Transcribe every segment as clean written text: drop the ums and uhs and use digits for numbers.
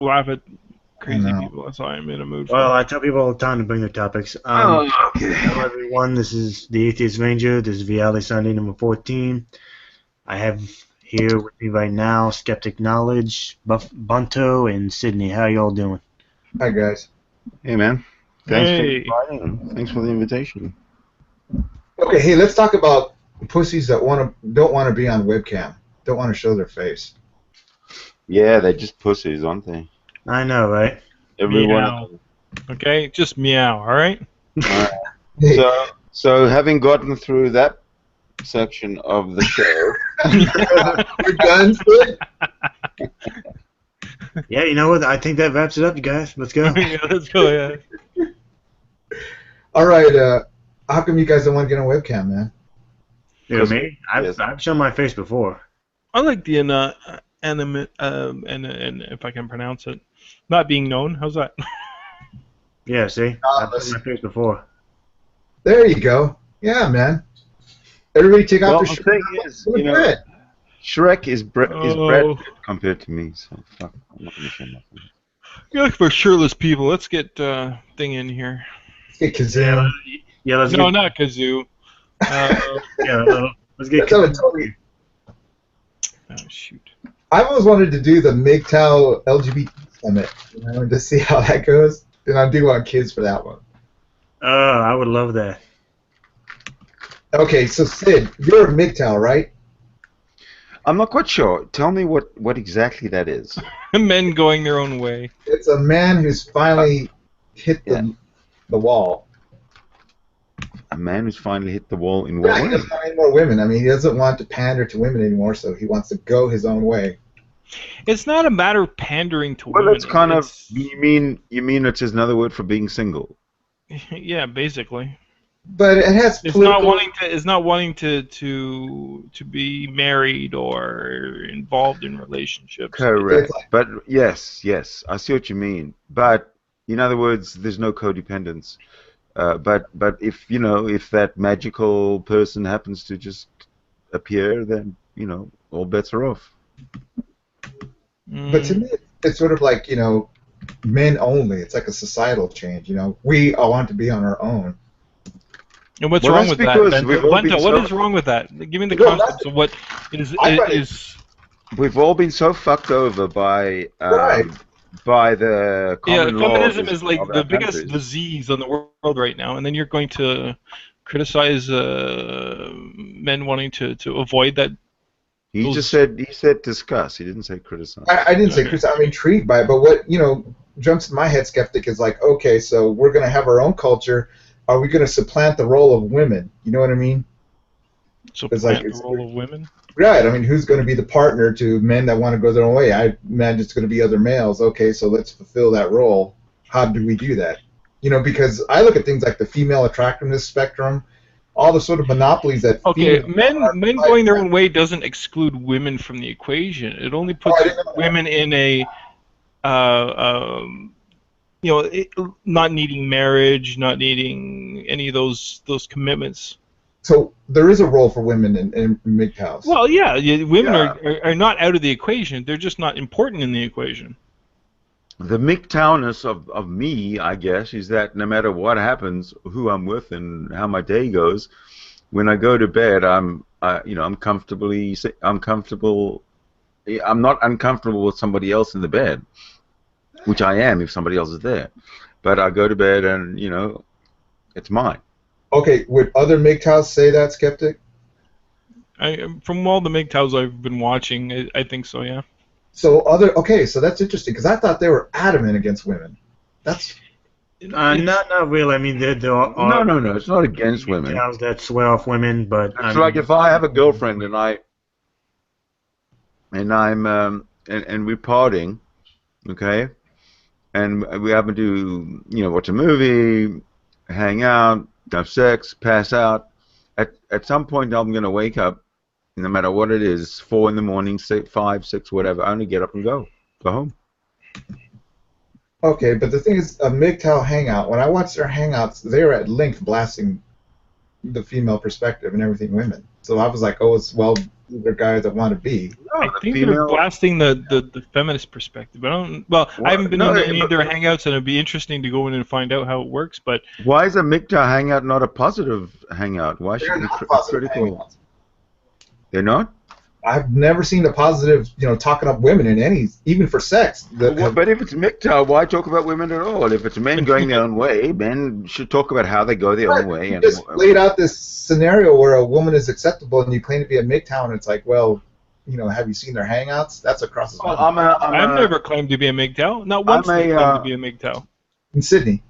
laugh at I crazy know. people. That's all I'm in a mood Well, for. I tell people all the time to bring their topics. Okay. Hello everyone, this is the Atheist Ranger. This is Reality Sunday number 14. I have here with me right now Skeptic Knowledge, Bunto, and Sydney. How y'all doing? Hi, guys. Hey, man. Thanks for Hey. inviting. Thanks for the invitation. Okay, hey, let's talk about pussies that don't want to be on webcam, don't want to show their face. Yeah, they're just pussies, aren't they? I know, right? Every one of Meow. them. Okay, just meow. All right. Alright. Hey, So having gotten through that section of the show, you're done, Sid? Yeah, you know what? I think that wraps it up, you guys. Let's go. Yeah, let's go. Yeah. All right. How come you guys don't want to get on webcam, man? You know me? Yes. I've shown my face before. I like the animate and if I can pronounce it, not being known. How's that? Yeah, see? I've shown my face before. There you go. Yeah, man. Everybody take Well, off the their thing shirt. is, Look you know, good. Shrek is Brad Oh. Pitt compared to me, so fuck, I'm not gonna show nothing. You look for shirtless people. Let's get thing in here. Let's get Kazam. Yeah, let's No, get. not kazoo. Let's get. Let's have a totally. Oh shoot. I've always wanted to do the MGTOW LGBT summit, to see how that goes. And I do want kids for that one. I would love that. Okay, so Sid, you're a MGTOW, right? I'm not quite sure. Tell me what exactly that is. Men going their own way. It's a man who's finally hit the wall. A man who's finally hit the wall in Yeah, what he way? doesn't want any more women. I mean, he doesn't want to pander to women anymore, so he wants to go his own way. It's not a matter of pandering to Well, women. it's kind of. It's- You mean it's just another word for being single? yeah, basically. But it has It's political... not wanting to. It's not wanting to be married or involved in relationships. Correct. But yes, I see what you mean. But in other words, there's no codependence. But if if that magical person happens to just appear, then all bets are off. But to me, it's sort of like, men only. It's like a societal change, We all want to be on our own. And what's Well, wrong that's with that? because Bento? we've all been Bento, what so- is wrong with that? Give me the No, concepts of what is I find is. We've all been so fucked over by Right. by the Yeah, common feminism laws is like of the our biggest countries. disease on the world right now, and then you're going to criticize men wanting to avoid that. He said discuss. He didn't say criticize. I didn't say Okay. Chris. I'm intrigued by it, but what jumps in my head, skeptic, is like, okay, so we're going to have our own culture. Are we going to supplant the role of women? You know what I mean? So It's like- plant the role of women. Right. I mean, who's going to be the partner to men that want to go their own way? I imagine it's going to be other males. Okay, so let's fulfill that role. How do we do that? Because I look at things like the female attractiveness spectrum, all the sort of monopolies that. Okay, females men are- going their own way doesn't exclude women from the equation. It only puts I didn't know that. women in a, not needing marriage, not needing any of those commitments. So there is a role for women in MGTOWs. Well, yeah, women Yeah. are not out of the equation. They're just not important in the equation. The MGTOWness of me, I guess, is that no matter what happens, who I'm with and how my day goes, when I go to bed, I'm comfortable. I'm not uncomfortable with somebody else in the bed, which I am if somebody else is there. But I go to bed and it's mine. Okay, would other MGTOWs say that, skeptic? From all the MGTOWs I've been watching, I think so. Yeah. So so that's interesting because I thought they were adamant against women. That's Not really. I mean, there are No. It's not against women. towns that swear off women, but It's like if I have a girlfriend and we're partying, okay, and we happen to watch a movie, hang out, have sex, pass out. At some point, I'm gonna wake up, no matter what it is, 4 in the morning, 6, 5, 6, whatever. I only get up and go home. okay, but the thing is, a MGTOW hangout. When I watch their hangouts, they're at length blasting the female perspective and everything women. So I was like, oh, these are guys that want to be. No, I the think they're female. blasting the feminist perspective. I don't. Well, I haven't been No, in any of but their hangouts, and it'd be interesting to go in and find out how it works. But why is a MGTOW hangout not a positive hangout? Why should They're it be not positive critical? hangouts. They're not? I've never seen a positive, talking up women in any, even for sex. But if it's MGTOW, why talk about women at all? If it's men going their own way, men should talk about how they go their own way. You And just laid out this scenario where a woman is acceptable, and you claim to be a MGTOW, and it's like, well, have you seen their hangouts? That's across the well, mountain. I've never claimed to be a MGTOW. Not once I'm a, did I claim to be a MGTOW. In Sydney.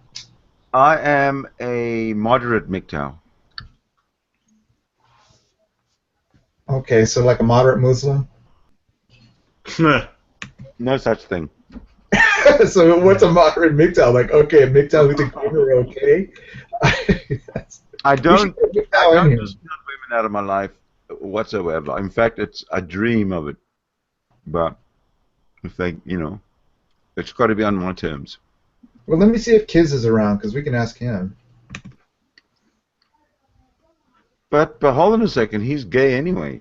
I am a moderate MGTOW. Okay, so like a moderate Muslim. No such thing. So what's a moderate MGTOW? Like, okay, a MGTOW who think women are okay? I We should don't get a I MGTOW in don't here. just cut women out of my life whatsoever. In fact, it's a dream of it. But if they, it's got to be on my terms. Well, let me see if Kiz is around, because we can ask him. But hold on a second, he's gay anyway.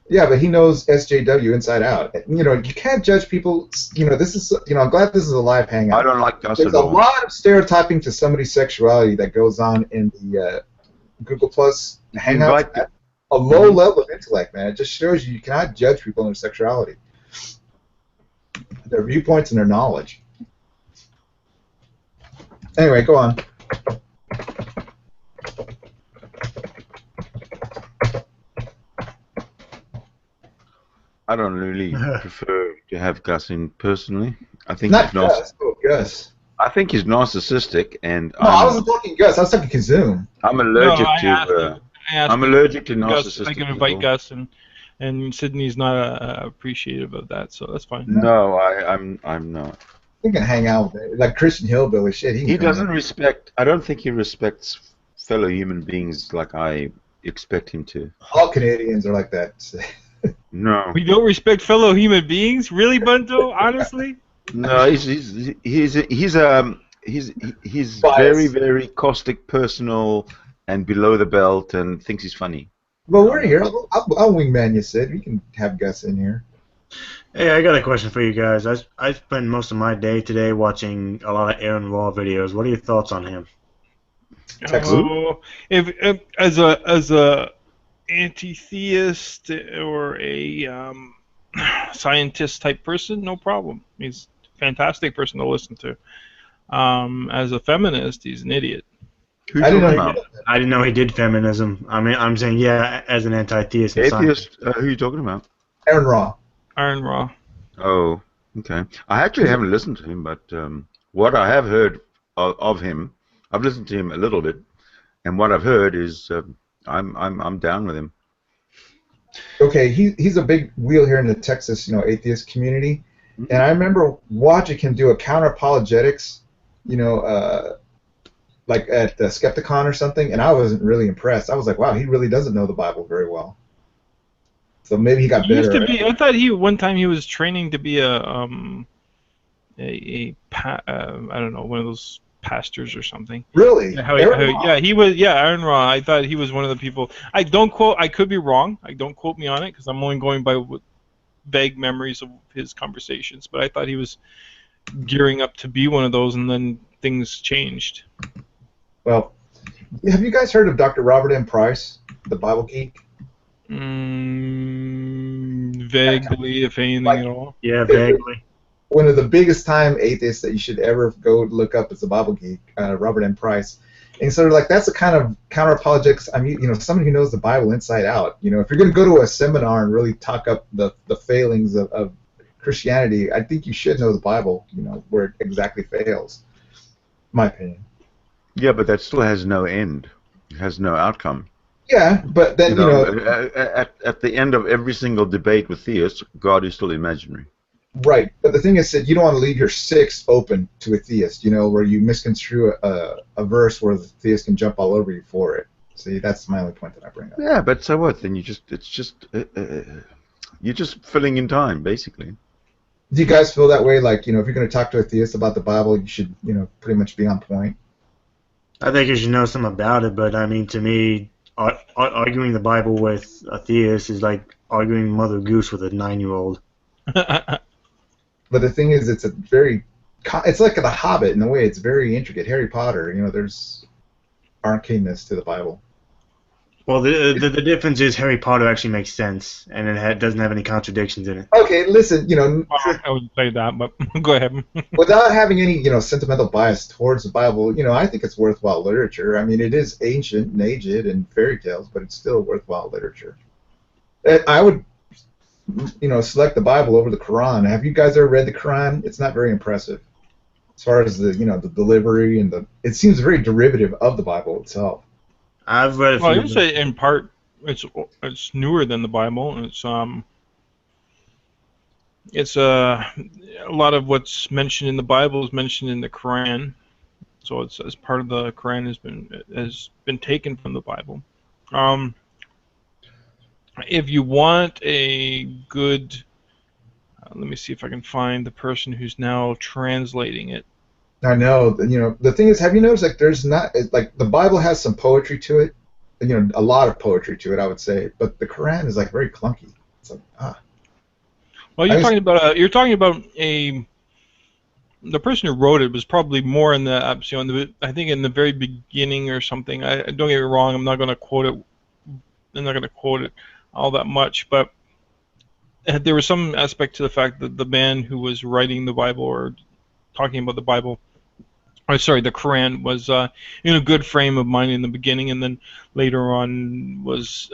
Yeah, but he knows SJW inside out. You can't judge people. This is. I'm glad this is a live hangout. I don't like Gus There's at a all. lot of stereotyping to somebody's sexuality that goes on in the Google Plus hangouts. Invite- At a low level of intellect, man. It just shows you cannot judge people on their sexuality, their viewpoints, and their knowledge. Anyway, go on. I don't really prefer to have Gus in personally. I think Not he's narciss- Gus. Oh, Gus. I think he's narcissistic, and No, I wasn't talking Gus. I was talking Kazoom. I'm allergic I asked to. him I'm allergic to Gus, narcissistic I can people. invite Gus, and Sydney's not appreciative of that, so that's fine. No, I'm not. He can hang out with it. Like Christian Hillbilly shit. He He can doesn't respect. I don't think he respects fellow human beings like I expect him to. All Canadians are like that. No, We don't respect fellow human beings, really, Bunto? Honestly, no, he's Biased. very, very caustic, personal, and below the belt, and thinks he's funny. Well, we're here. I'll wingman you, Sid. We can have Gus in here. Hey, I got a question for you guys. I spent most of my day today watching a lot of Aaron Raw videos. What are your thoughts on him? if as a anti-theist or a scientist type person, no problem. He's a fantastic person to listen to. As a feminist, he's an idiot. Who I you didn't talking know. about? I didn't know he did feminism. I mean, I'm saying, yeah, as an anti-theist. and Atheist? Who are you talking about? Aaron Raw. Iron Raw. Oh, okay. I actually haven't listened to him, but what I have heard of him, I've listened to him a little bit, and what I've heard is I'm down with him. Okay, he's a big wheel here in the Texas, atheist community, and I remember watching him do a counter apologetics, like at the Skepticon or something, and I wasn't really impressed. I was like, wow, he really doesn't know the Bible very well. So maybe he got He used better. to be. I thought one time he was training to be I don't know, one of those pastors or something. Really? Yeah, yeah, he was. Yeah, Aaron Raw. I thought he was one of the people. I don't quote. I could be wrong. Don't quote me on it because I'm only going by vague memories of his conversations. But I thought he was gearing up to be one of those, and then things changed. Well, have you guys heard of Dr. Robert M. Price, the Bible geek? Vaguely, if anything at all. Yeah, vaguely. One of the biggest time atheists that you should ever go look up is the Bible geek, Robert M. Price. And so, like, that's a kind of counter apologetics. I mean, somebody who knows the Bible inside out. If you're going to go to a seminar and really talk up the failings of Christianity, I think you should know the Bible. Where it exactly fails. My opinion. Yeah, but that still has no end. It has no outcome. Yeah, but then at the end of every single debate with theists, God is still imaginary. Right. But the thing is that you don't want to leave your six open to a theist. Where you misconstrue a verse where the theist can jump all over you for it. See, that's my only point that I bring up. Yeah, but so what? Then you're just filling in time, basically. Do you guys feel that way? Like, if you're going to talk to a theist about the Bible, you should, pretty much be on point. I think you should know something about it, but I mean, to me, arguing the Bible with a theist is like arguing Mother Goose with a 9-year-old. But the thing is, it's like The Hobbit in a way. It's very intricate. Harry Potter, there's arcaneness to the Bible. Well, the difference is Harry Potter actually makes sense, and it doesn't have any contradictions in it. Okay, listen, I wouldn't say that, but go ahead. without having any, sentimental bias towards the Bible, I think it's worthwhile literature. I mean, it is ancient and aged and fairy tales, but it's still worthwhile literature. I would, select the Bible over the Quran. Have you guys ever read the Quran? It's not very impressive as far as the, the delivery and it seems very derivative of the Bible itself. I've read a few. Well, I would say in part it's newer than the Bible. It's a lot of what's mentioned in the Bible is mentioned in the Quran, so it's as part of the Quran has been taken from the Bible. If you want a good, let me see if I can find the person who's now translating it. I know, the thing is, have you noticed, like, there's not, like, the Bible has some poetry to it, and, a lot of poetry to it, I would say, but the Quran is, like, very clunky. It's like, Well, you're talking about the person who wrote it was probably more in the, I think in the very beginning or something. Don't get me wrong, I'm not going to quote it all that much, but there was some aspect to the fact that the man who was writing the Bible or talking about the Bible, the Quran, was in a good frame of mind in the beginning, and then later on was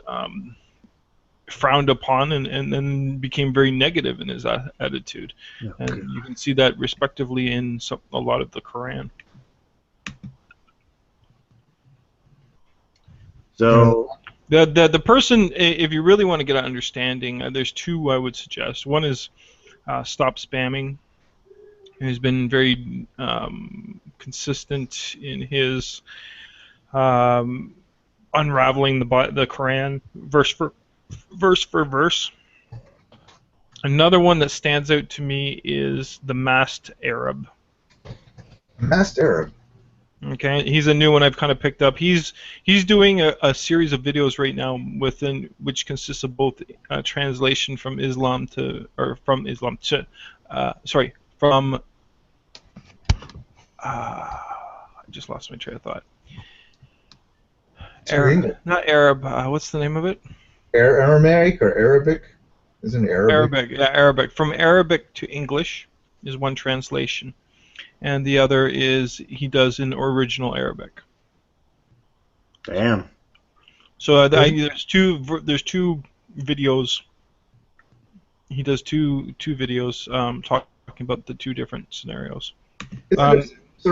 frowned upon and then became very negative in his attitude. Okay. And you can see that respectively in a lot of the Quran. So the person, if you really want to get an understanding, there's two I would suggest. One is Stop Spamming, who's been very consistent in his unraveling the Quran verse for verse. Another one that stands out to me is the Masked Arab. Masked Arab. Okay, he's a new one I've kind of picked up. He's doing a series of videos right now which consists of both translation from Islam to I just lost my train of thought. Not Arab. What's the name of it? Aramaic or Arabic? Isn't it Arabic? Arabic, yeah, Arabic. From Arabic to English is one translation, and the other is he does in original Arabic. Damn. So there's two videos. He does two videos talking about the two different scenarios.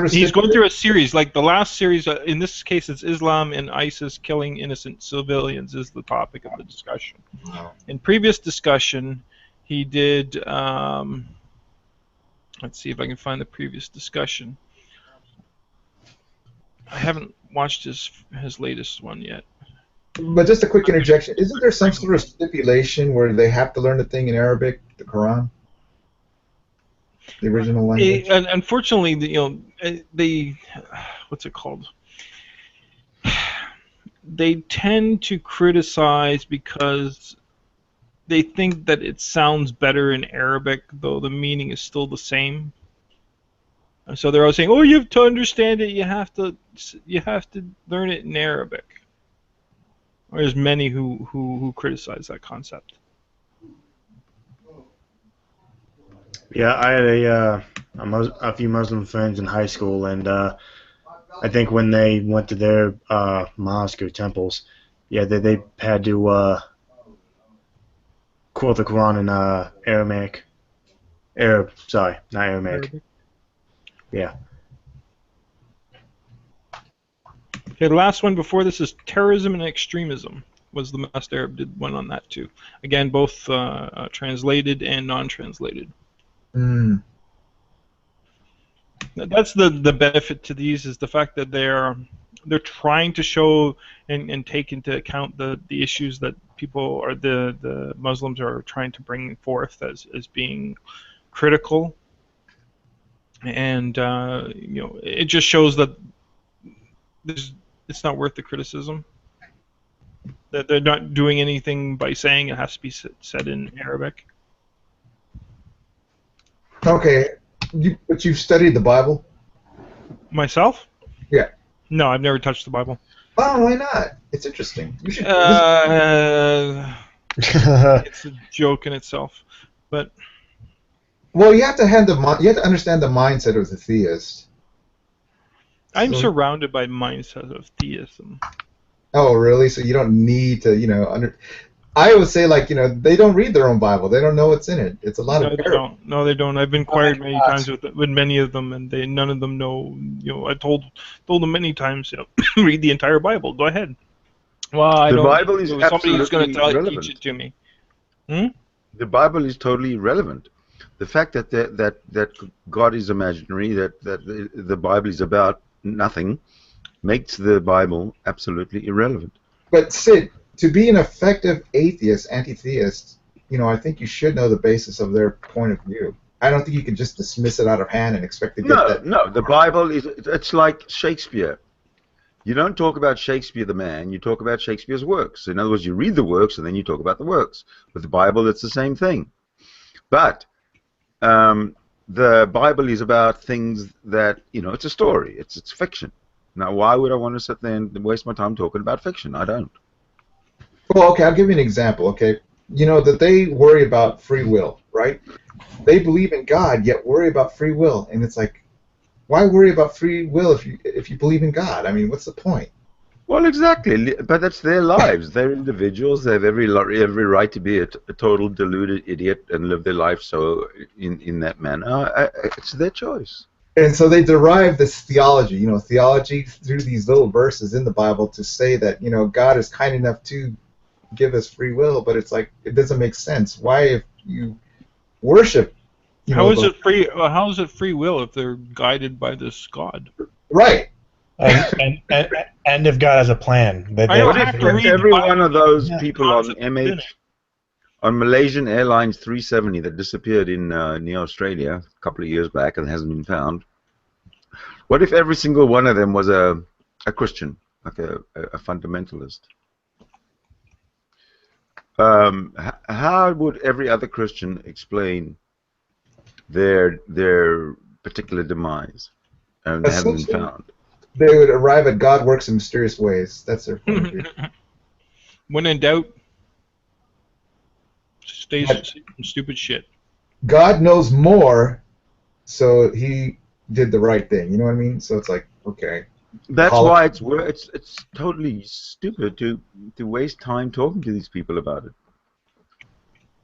He's going through a series. Like the last series, in this case, it's Islam and ISIS killing innocent civilians is the topic of the discussion. Wow. In previous discussion, he did. Let's see if I can find the previous discussion. I haven't watched his latest one yet. But just a quick interjection: isn't there some sort of stipulation where they have to learn the thing in Arabic, the Quran? The original language. Unfortunately, they what's it called? They tend to criticize because they think that it sounds better in Arabic, though the meaning is still the same. So they're always saying, "Oh, you have to understand it. You have to learn it in Arabic." Or there's many who criticize that concept. Yeah, I had a few Muslim friends in high school, and I think when they went to their mosque or temples, yeah, they had to quote the Quran in Aramaic. Sorry, not Aramaic. Arabic. Yeah. Okay, the last one before this is terrorism and extremism. Was the Masked Arab did one on that too. Again, both translated and non-translated. Mm. That's the benefit to these is the fact that they're trying to show and take into account the issues that people or the Muslims are trying to bring forth as being critical, and it just shows that it's not worth the criticism. That they're not doing anything by saying it has to be said in Arabic. Okay, but you've studied the Bible? Myself? Yeah. No, I've never touched the Bible. Oh, why not? It's interesting. You should. It's a joke in itself, but Well, you have to you have to understand the mindset of the theist. I'm So- surrounded by mindsets of theism. Oh, really? So you don't need to, I would say, like, they don't read their own Bible. They don't know what's in it. It's a lot No, of they error. don't. No, they don't. I've been inquired many not. times with many of them, and none of them know. I told them many times, read the entire Bible. Go ahead. Well, I The don't. Bible is Somebody's going absolutely to relevant. teach it to me. The Bible is totally irrelevant. The fact that God is imaginary, that the Bible is about nothing, makes the Bible absolutely irrelevant. But Sid, to be an effective atheist, anti-theist, I think you should know the basis of their point of view. I don't think you can just dismiss it out of hand and expect to get that. No. The Bible it's like Shakespeare. You don't talk about Shakespeare the man, you talk about Shakespeare's works. In other words, you read the works and then you talk about the works. With the Bible, it's the same thing. But the Bible is about things that, it's a story, it's fiction. Now, why would I want to sit there and waste my time talking about fiction? I don't. Well, okay, I'll give you an example, okay? That they worry about free will, right? They believe in God, yet worry about free will. And it's like, why worry about free will if you believe in God? I mean, what's the point? Well, exactly, but that's their lives. They're individuals. They have every right to be a total deluded idiot and live their life so in that manner. It's their choice. And so they derive this theology, theology through these little verses in the Bible to say that, God is kind enough to give us free will, but it's like, it doesn't make sense. Why, if you worship, How is it free? How is it free will if they're guided by this God? Right. and if God has a plan, I don't What have if to read every the Bible one of those Yeah. people on Concept in it. on Malaysian Airlines 370 that disappeared in near Australia a couple of years back and hasn't been found? What if every single one of them was a Christian, like a fundamentalist? How would every other Christian explain their particular demise and they haven't been Essentially, found? they would arrive at God works in mysterious ways. That's their point of view. When in doubt, stay But- stupid shit. God knows more, so he did the right thing. You know what I mean? So it's like, okay. That's Hol- why it's totally stupid to waste time talking to these people about it.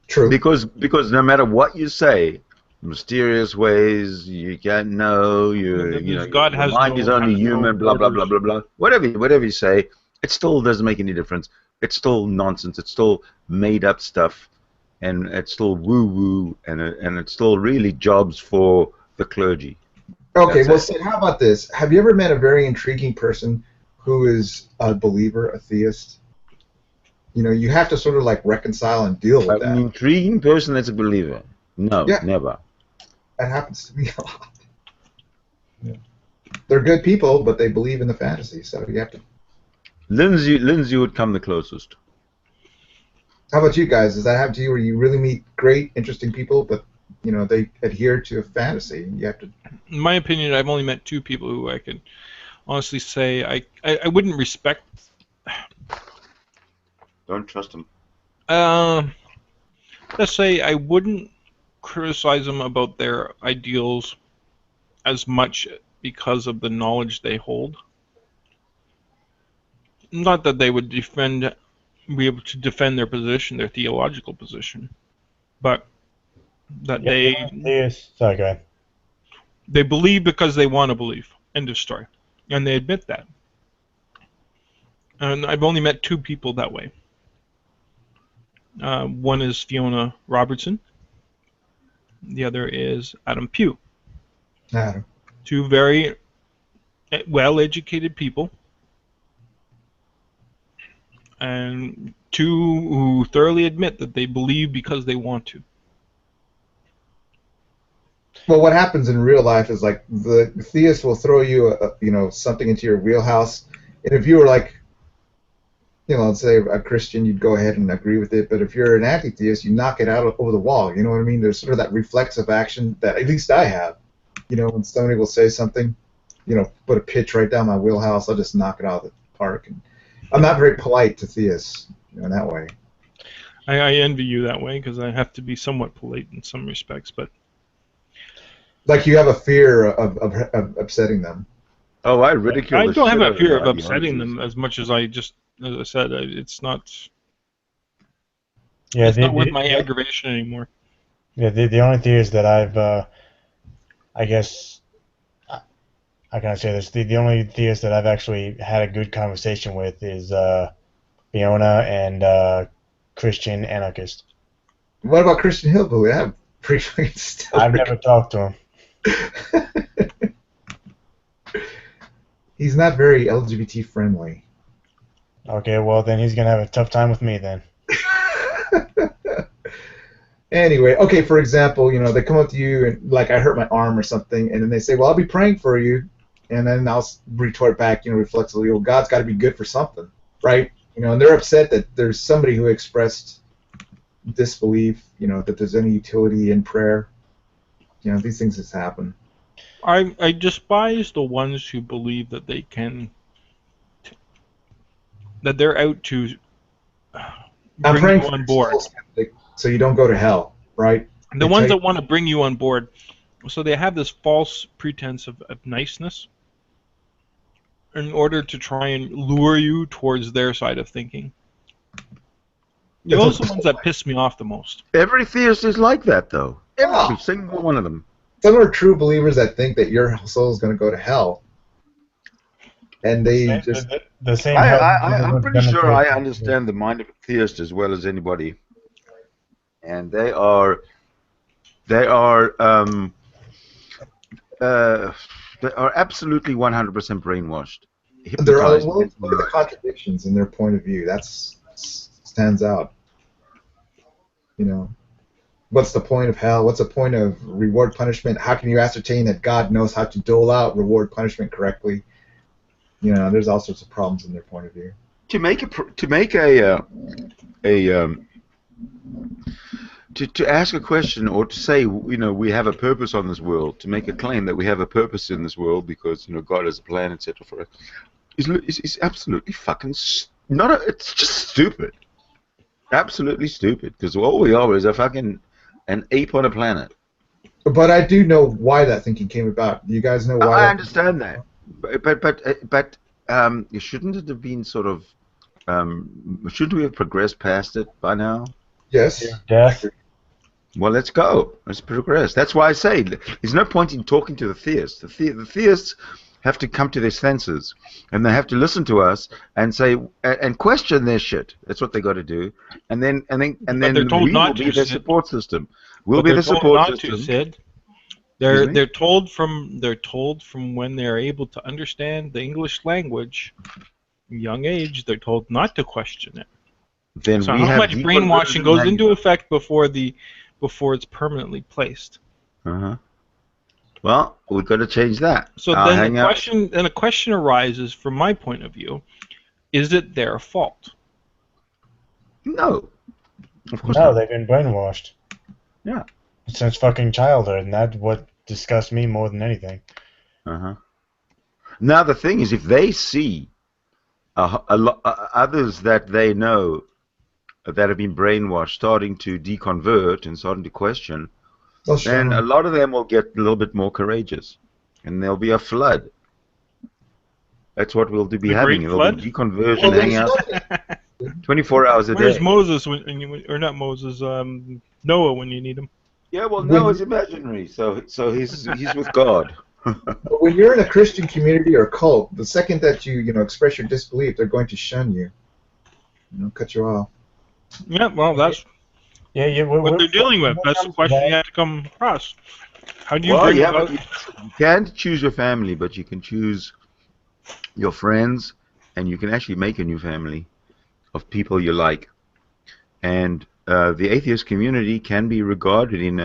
True. Because no matter what you say, mysterious ways, you can't know, God your has mind no- is only has no human, blah blah blah borders. blah blah. Whatever you say, it still doesn't make any difference. It's still nonsense. It's still made up stuff, and it's still woo woo, and it's still really jobs for the clergy. Okay, That's well, it. Sid, how about this? Have you ever met a very intriguing person who is a believer, a theist? You have to sort of like reconcile and deal with An that. intriguing person that's a believer. No, Yeah. never. That happens to me a lot. Yeah. They're good people, but they believe in the fantasy, so you have to. Lindsay would come the closest. How about you guys? Does that happen to you where you really meet great, interesting people, but they adhere to a fantasy? You have to. In my opinion, I've only met two people who I can honestly say I wouldn't respect. Don't trust him. Let's say I wouldn't criticize them about their ideals as much because of the knowledge they hold. Not that they would be able to defend their position, their theological position, but that Sorry, go ahead. they believe because they want to believe. End of story. And they admit that. And I've only met two people that way. One is Fiona Robertson. The other is Adam Pugh. Adam. Two very well-educated people. And two who thoroughly admit that they believe because they want to. Well, what happens in real life is like the theist will throw you, something into your wheelhouse, and if you were like, let's say a Christian, you'd go ahead and agree with it. But if you're an anti-theist, you knock it out over the wall. You know what I mean? There's sort of that reflexive action that at least I have. When somebody will say something, put a pitch right down my wheelhouse, I'll just knock it out of the park. And I'm not very polite to theists, in that way. I envy you that way because I have to be somewhat polite in some respects, but Like you have a fear of upsetting them. Oh, I ridicule I the don't have shit a out fear of of upsetting them ideologies. as much as as I said, it's not Yeah, it's not worth my aggravation anymore. the only theist that I guess, how can I say this? The only theist that I've actually had a good conversation with is Fiona and Christian Anarchist. What about Christian Hillbilly? I have pretty fucking stellar. I've never talked to him. He's not very LGBT friendly. Okay, well then he's gonna have a tough time with me then. Anyway, okay, for example, they come up to you and like I hurt my arm or something, and then they say, "Well, I'll be praying for you," and then I'll retort back, reflexively, "Well, God's got to be good for something, right?" And they're upset that there's somebody who expressed disbelief, that there's any utility in prayer. These things just happen. I despise the ones who believe that that they're out to I'm bring praying you for on your board. soul, skeptic, so you don't go to hell, right? The ones that want to bring you on board, so they have this false pretense of niceness in order to try and lure you towards their side of thinking. Those are the ones that piss me off the most. Every theist is like that, though. Every single one of them. Some are true believers that think that your soul is going to go to hell, and they just the same hell. I'm pretty sure I understand the mind of a theist as well as anybody, and they are absolutely 100% brainwashed. there are Hypnotized. look at the contradictions in their point of view. That's stands out. What's the point of hell? What's the point of reward punishment? How can you ascertain that God knows how to dole out reward punishment correctly? There's all sorts of problems in their point of view. To ask a question or to say, we have a purpose on this world, to make a claim that we have a purpose in this world because, God has a plan, etc. for us, is absolutely fucking it's just stupid. Absolutely stupid, because all we are is an ape on a planet. But I do know why that thinking came about. Do you guys know why? I understand that, but shouldn't it have been sort of? Shouldn't we have progressed past it by now? Yes. Death. Well, let's go. Let's progress. That's why I say there's no point in talking to the theists. The theists have to come to their senses, and they have to listen to us and say and question their shit. That's what they got to do, and then we will be their support system. We'll be the support system. Sid. They're told from when they're able to understand the English language, young age. They're told not to question it. Then so we how have much brainwashing goes into effect before it's permanently placed? Well, we've got to change that. So then the question arises from my point of view: is it their fault? No, of course no. not. They've been brainwashed. Yeah. Since fucking childhood, and that's what disgusts me more than anything. Now the thing is, if they see others that they know that have been brainwashed starting to deconvert and starting to question, then a lot of them will get a little bit more courageous, and there'll be a flood. That's what we'll be having. There'll be deconversion hanging out 24 hours a day. Where's Moses or not Moses? Noah when you need him. Yeah, well, Noah's imaginary, so he's with God. But when you're in a Christian community or cult, the second that you express your disbelief, they're going to shun you. Cut you off. Yeah, well, that's what they're dealing with. That's the question you have to come across. How do you bring about? You can't choose your family, but you can choose your friends, and you can actually make a new family of people you like. And the atheist community can be regarded in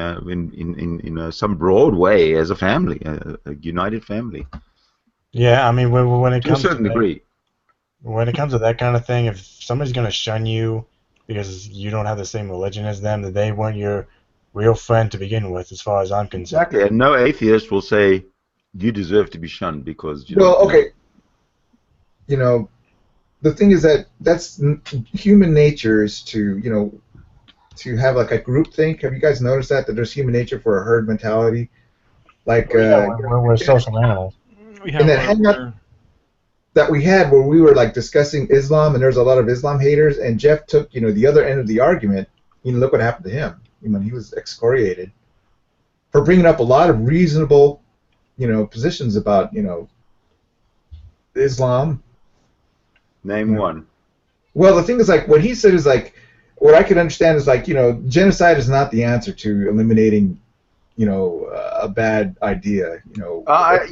some broad way as a family, a united family. Yeah, I mean, when it to comes a certain degree. when it comes to that kind of thing, if somebody's gonna shun you because you don't have the same religion as them, then they weren't your real friend to begin with, as far as I'm concerned. Exactly, and no atheist will say you deserve to be shunned because you don't Well, believe. okay, the thing is that human nature is to to have like a group think. Have you guys noticed that there's human nature for a herd mentality? Like Well, yeah, we're social animals. We in have that hangout that we had where we were like discussing Islam, and there's a lot of Islam haters, and Jeff took the other end of the argument. Look what happened to him. He was excoriated for bringing up a lot of reasonable positions about Islam. Name one. Well, the thing is, like, what he said is like, what I can understand is like, genocide is not the answer to eliminating, a bad idea.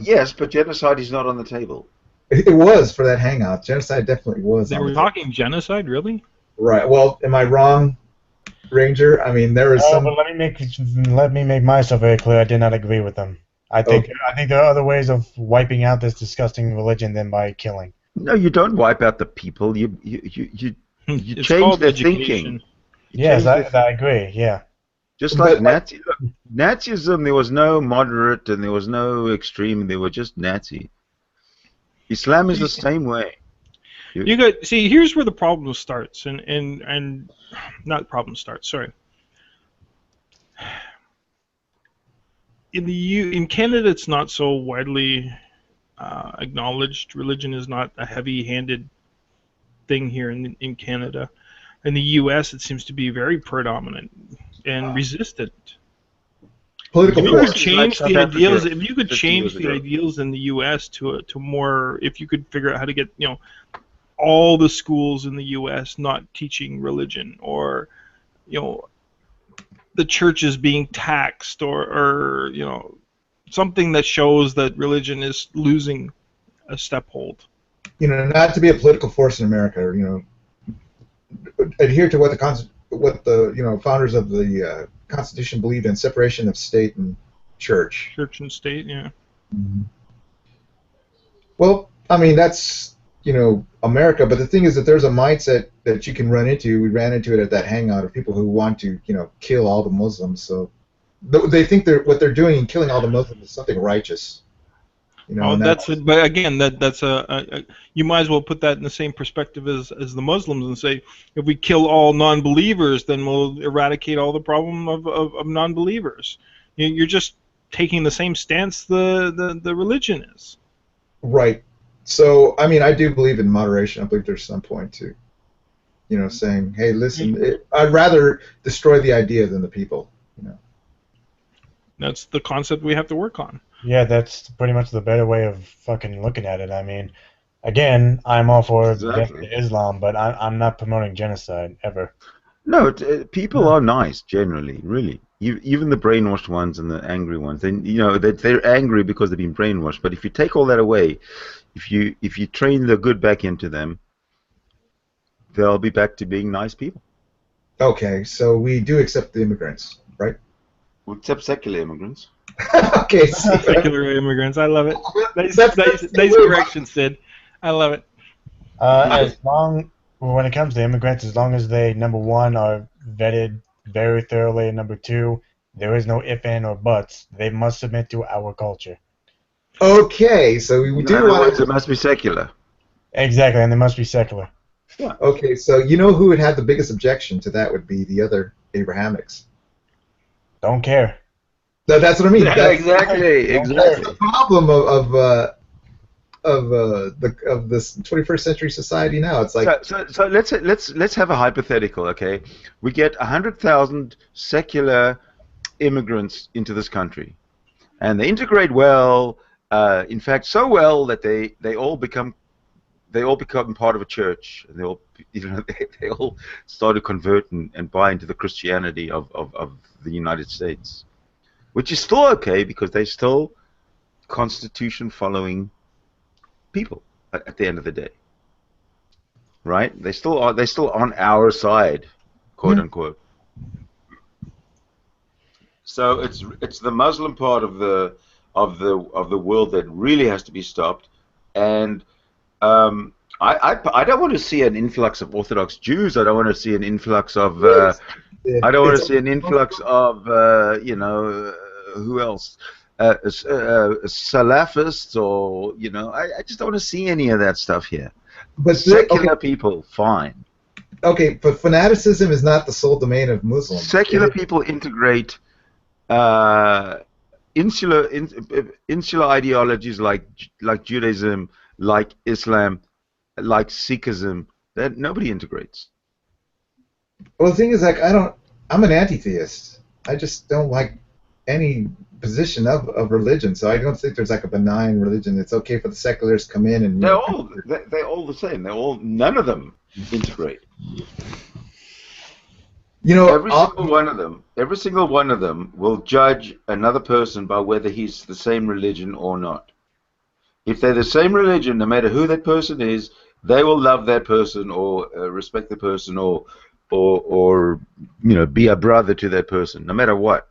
Yes, but genocide is not on the table. It was for that hangout. Genocide definitely was. They were talking genocide, really? Right. Well, am I wrong, Ranger? I mean, there is Oh, some. but let me make myself very clear. I did not agree with them. Okay. I think there are other ways of wiping out this disgusting religion than by killing. No, you don't wipe out the people. You It's change called their education. thinking. You Yes, change their I agree. Yeah. Just like But like, Nazism, there was no moderate and there was no extreme. They were just Nazi. Islam is the same way. You got see. Here's where the problem starts, and not the problem starts. Sorry. In Canada, it's not so widely acknowledged. Religion is not a heavy-handed thing here in Canada. In the U.S., it seems to be very predominant and resistant. political If you could force. change South the Africa ideals, if you could 50 change years the ago. ideals in the U.S. to more, if you could figure out how to get all the schools in the U.S. not teaching religion, or the churches being taxed, or something that shows that religion is losing a step hold. Not to be a political force in America. Adhere to what the founders of the Constitution believed in: separation of state and church. Church and state, yeah. Mm-hmm. Well, I mean that's America, but the thing is that there's a mindset that you can run into. We ran into it at that hangout of people who want to kill all the Muslims. So they think what they're doing in killing all the Muslims is something righteous. Oh, And that's it. But again, that's you might as well put that in the same perspective as the Muslims and say, if we kill all non-believers, then we'll eradicate all the problem of non-believers. You're just taking the same stance the religion is. right. So I mean, I do believe in moderation. I believe there's some point to saying, hey, listen, I'd rather destroy the idea than the people. That's the concept we have to work on. Yeah, that's pretty much the better way of fucking looking at it. I mean, again, I'm all for Exactly. Islam, but I'm not promoting genocide ever. No, people are nice generally, really. Even the brainwashed ones and the angry ones, they're angry because they've been brainwashed. But if you take all that away, if you train the good back into them, they'll be back to being nice people. Okay, so we do accept the immigrants, right? Except secular immigrants. Okay. See, Secular immigrants, I love it. Nice That's correction, Sid. I love it. When it comes to immigrants, as long as they, number one, are vetted very thoroughly, and number two, there is no if, and, or buts. They must submit to our culture. Okay, so we In do other want words, to. it must be secular. Exactly, and they must be secular. Yeah. Okay, so who would have the biggest objection to that would be the other Abrahamics. Don't care. That's what I mean. Yeah, That's exactly. the problem of this 21st century society now. It's like So let's have a hypothetical, okay? We get 100,000 secular immigrants into this country, and they integrate well. In fact, so well that they all become part of a church, and they all they all start to convert and buy into the Christianity of the United States, which is still okay because they're still Constitution following people at the end of the day. Right? They still are. They're still on our side, quote unquote. So it's the Muslim part of the world that really has to be stopped, and I don't want to see an influx of Orthodox Jews. I don't want to see an influx of. I don't want to It's see an influx of who else? Salafists or I just don't want to see any of that stuff here. okay, Secular people, fine. okay, but fanaticism is not the sole domain of Muslims. Secular people integrate uh, insular ideologies like Judaism, like Islam, like Sikhism that nobody integrates. Well, the thing is, like, I'm an anti-theist. I just don't like any position of religion. So I don't think there's like a benign religion. It's okay for the seculars to come in and They're all the same. None of them integrate. Every single one of them will judge another person by whether he's the same religion or not. If they're the same religion, no matter who that person is, they will love that person or respect the person or be a brother to that person, no matter what.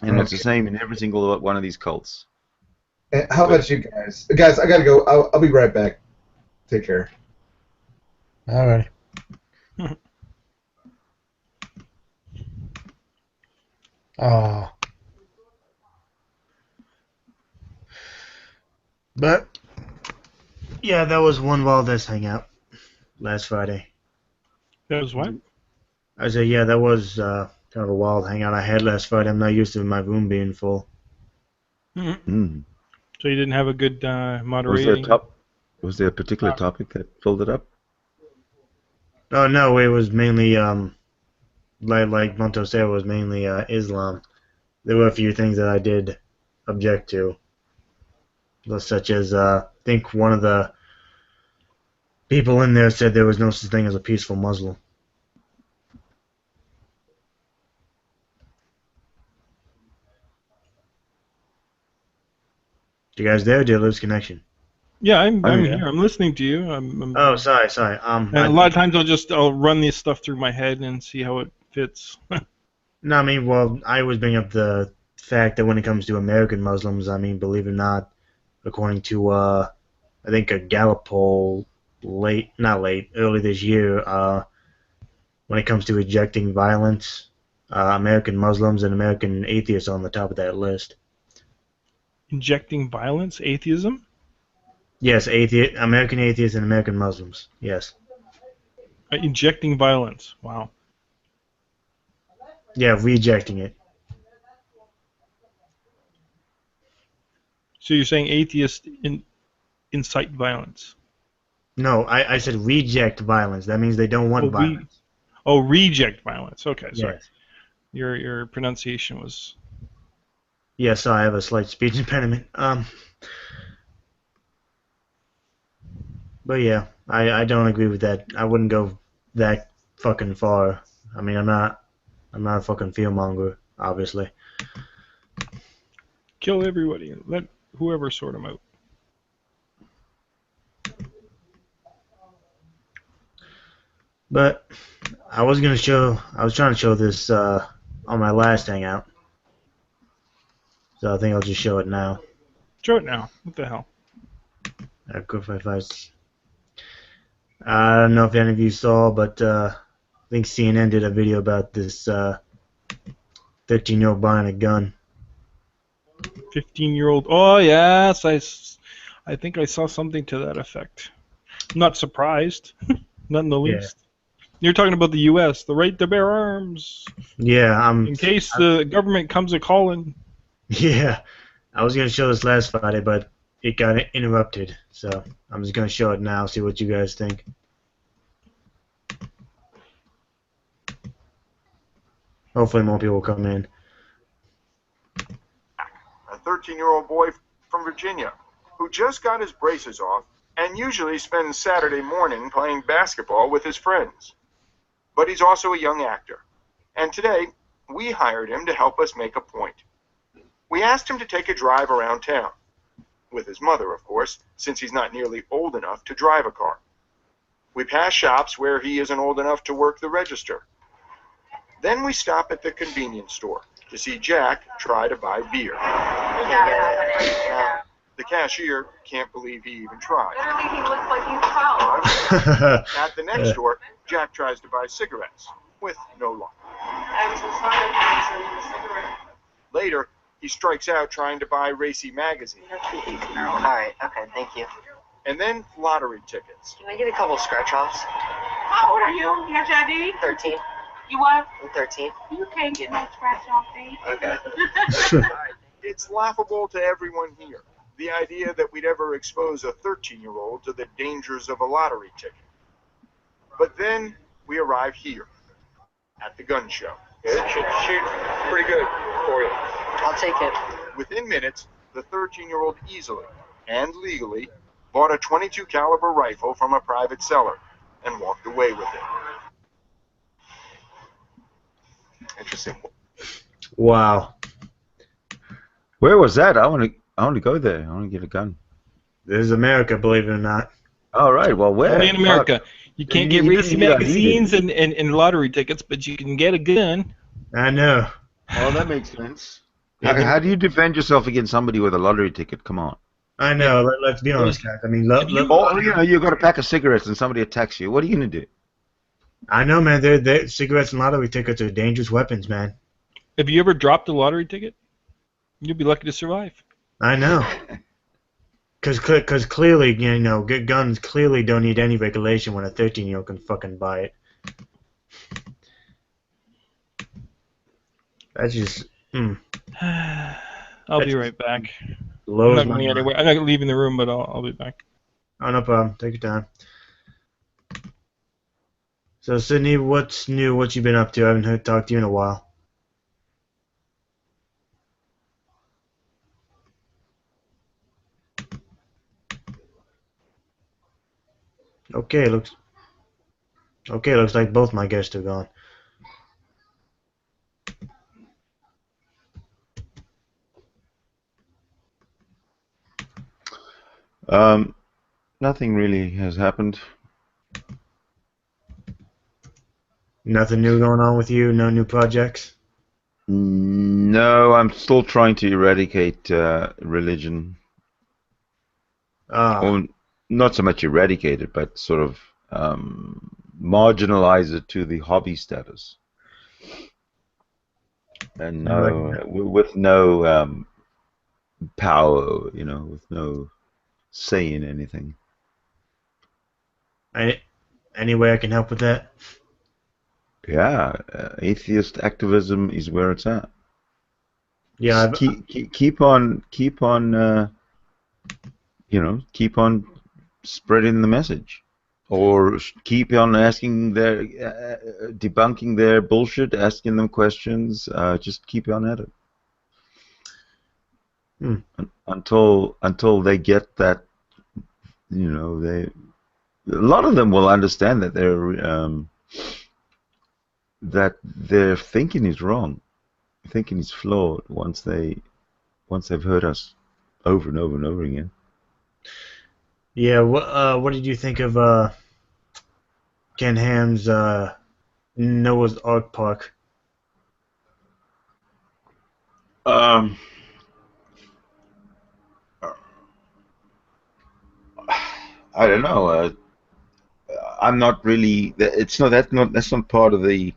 And it's the same in every single one of these cults. How about you guys? Guys, I gotta go. I'll be right back. Take care. All right. Oh. But yeah, that was one Valdez hangout last Friday. That was what? I said, yeah, that was kind of a wild hangout I had last Friday. I'm not used to my room being full. Mm. So you didn't have a good moderating? Was there a particular topic that filled it up? Oh no, it was mainly like Monto said, it was mainly Islam. There were a few things that I did object to, such as I think one of the people in there said there was no such thing as a peaceful Muslim. You guys there? Or did I lose connection? Yeah, I'm here. I'm listening to you. Oh, sorry. And a lot of times I'll run this stuff through my head and see how it fits. No, I mean, well, I was bringing up the fact that when it comes to American Muslims, I mean, believe it or not, according to I think a Gallup poll early this year, when it comes to rejecting violence, American Muslims and American atheists are on the top of that list. Injecting violence, atheism? Yes, American atheists and American Muslims. Yes. Injecting violence. Wow. Yeah, rejecting it. So you're saying atheists incite violence? No, I said reject violence. That means they don't want violence. Reject violence. Okay, sorry. Yes. Your pronunciation was... Yes, I have a slight speech impediment. But yeah, I don't agree with that. I wouldn't go that fucking far. I mean, I'm not a fucking fearmonger, obviously. Kill everybody. Let whoever sort them out. But I was trying to show this on my last hangout. So I think I'll just show it now. Show it now. What the hell? I don't know if any of you saw, but I think CNN did a video about this 13-year-old buying a gun. 15-year-old. Oh, yes. I think I saw something to that effect. I'm not surprised. Not in the least. You're talking about the U.S., the right to bear arms. Yeah, in case the government comes a-calling. Yeah, I was going to show this last Friday, but it got interrupted. So I'm just going to show it now, see what you guys think. Hopefully more people come in. A 13-year-old boy from Virginia who just got his braces off and usually spends Saturday morning playing basketball with his friends. But he's also a young actor. And today, we hired him to help us make a point. We asked him to take a drive around town. With his mother, of course, since he's not nearly old enough to drive a car. We pass shops where he isn't old enough to work the register. Then we stop at the convenience store to see Jack try to buy beer. The cashier can't believe he even tried. Literally, he looks like he's 12. At the next store, Jack tries to buy cigarettes, with no luck. I'm so sorry, I'm sending a cigarette. Later, he strikes out trying to buy Racy magazine. Alright, okay, thank you. And then lottery tickets. Can I get a couple scratch-offs? How old are you? You got your ID? 13. You what? I'm 13. You can't get no scratch off, babe. Okay. It's laughable to everyone here, the idea that we'd ever expose a 13-year-old to the dangers of a lottery ticket. But then we arrive here, at the gun show. It should shoot pretty good for you. I'll take it. Within minutes, the 13-year-old easily and legally bought a .22 caliber rifle from a private seller and walked away with it. Interesting. Wow. Where was that? I want to go there. I want to get a gun. This is America, believe it or not. All right. Well, where? Only in America. You can't You get didn't racy need ID, magazines and lottery tickets, but you can get a gun. I know. Well, that makes sense. How do you defend yourself against somebody with a lottery ticket? Come on. I know. Let's be honest, guys. I mean, Oh, you got a pack of cigarettes and somebody attacks you. What are you gonna do? I know, man. They're cigarettes and lottery tickets are dangerous weapons, man. Have you ever dropped a lottery ticket? You'll be lucky to survive. I know. Because clearly, you know, guns clearly don't need any regulation when a 13-year-old can fucking buy it. That's just. I'll be right back. I'm Blows not my going mind. anywhere. I'm not leaving the room, but I'll be back. Oh, no problem. Take your time. So, Sydney, what's new? What you been up to? I haven't talked to you in a while. Okay, looks like both my guests are gone. Nothing really has happened. Nothing new going on with you? No new projects? No, I'm still trying to eradicate religion. Or not so much eradicate it, but sort of marginalize it to the hobby status. And with no power, you know, with no say in anything. Any way I can help with that? Yeah, atheist activism is where it's at. Yeah, Just keep on, you know, keep on spreading the message, or keep on asking their, debunking their bullshit, asking them questions. Just keep on at it until they get that. You know, a lot of them will understand that their thinking is wrong, thinking is flawed once they've heard us over and over and over again. Yeah. What did you think of Ken Ham's Noah's Ark Park? I don't know. I'm not really. That's not part of the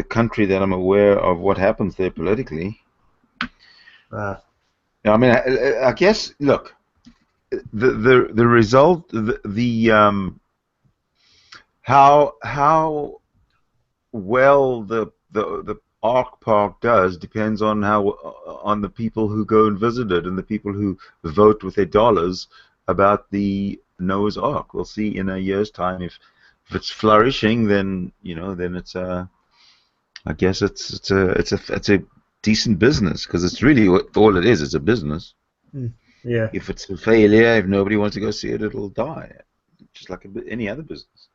country that I'm aware of what happens there politically. I mean, I guess. Look, the result, how well the Ark Park does depends on on the people who go and visit it and the people who vote with their dollars about the Noah's Ark. We'll see in a year's time if it's flourishing. Then then it's I guess it's a decent business, because it's really all it is. It's a business. Yeah. If it's a failure, if nobody wants to go see it, it'll die, just like any other business.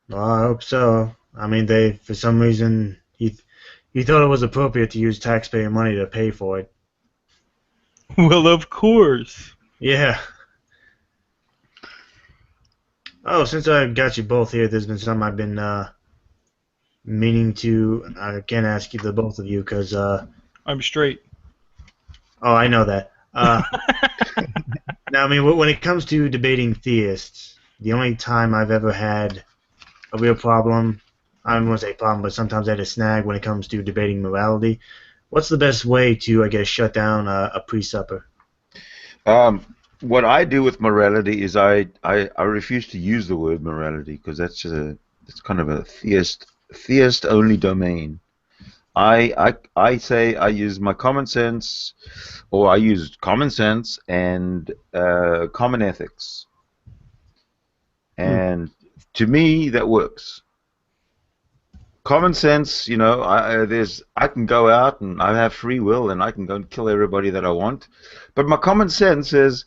Well, I hope so. I mean, for some reason he thought it was appropriate to use taxpayer money to pay for it. Well, of course. Yeah. Oh, since I got you both here, there's been something I've been meaning to. I can't ask you, the both of you, because I'm straight. oh, I know that. Uh, Now, I mean, when it comes to debating theists, the only time I've ever had a real problem, I don't want to say problem, but sometimes I had a snag when it comes to debating morality. What's the best way to, I guess, shut down a pre-supper? What I do with morality is I refuse to use the word morality because it's kind of a theist only domain. I say I use my common sense, or I use common sense and common ethics, and to me that works. Common sense, I can go out and I have free will and I can go and kill everybody that I want, but my common sense is,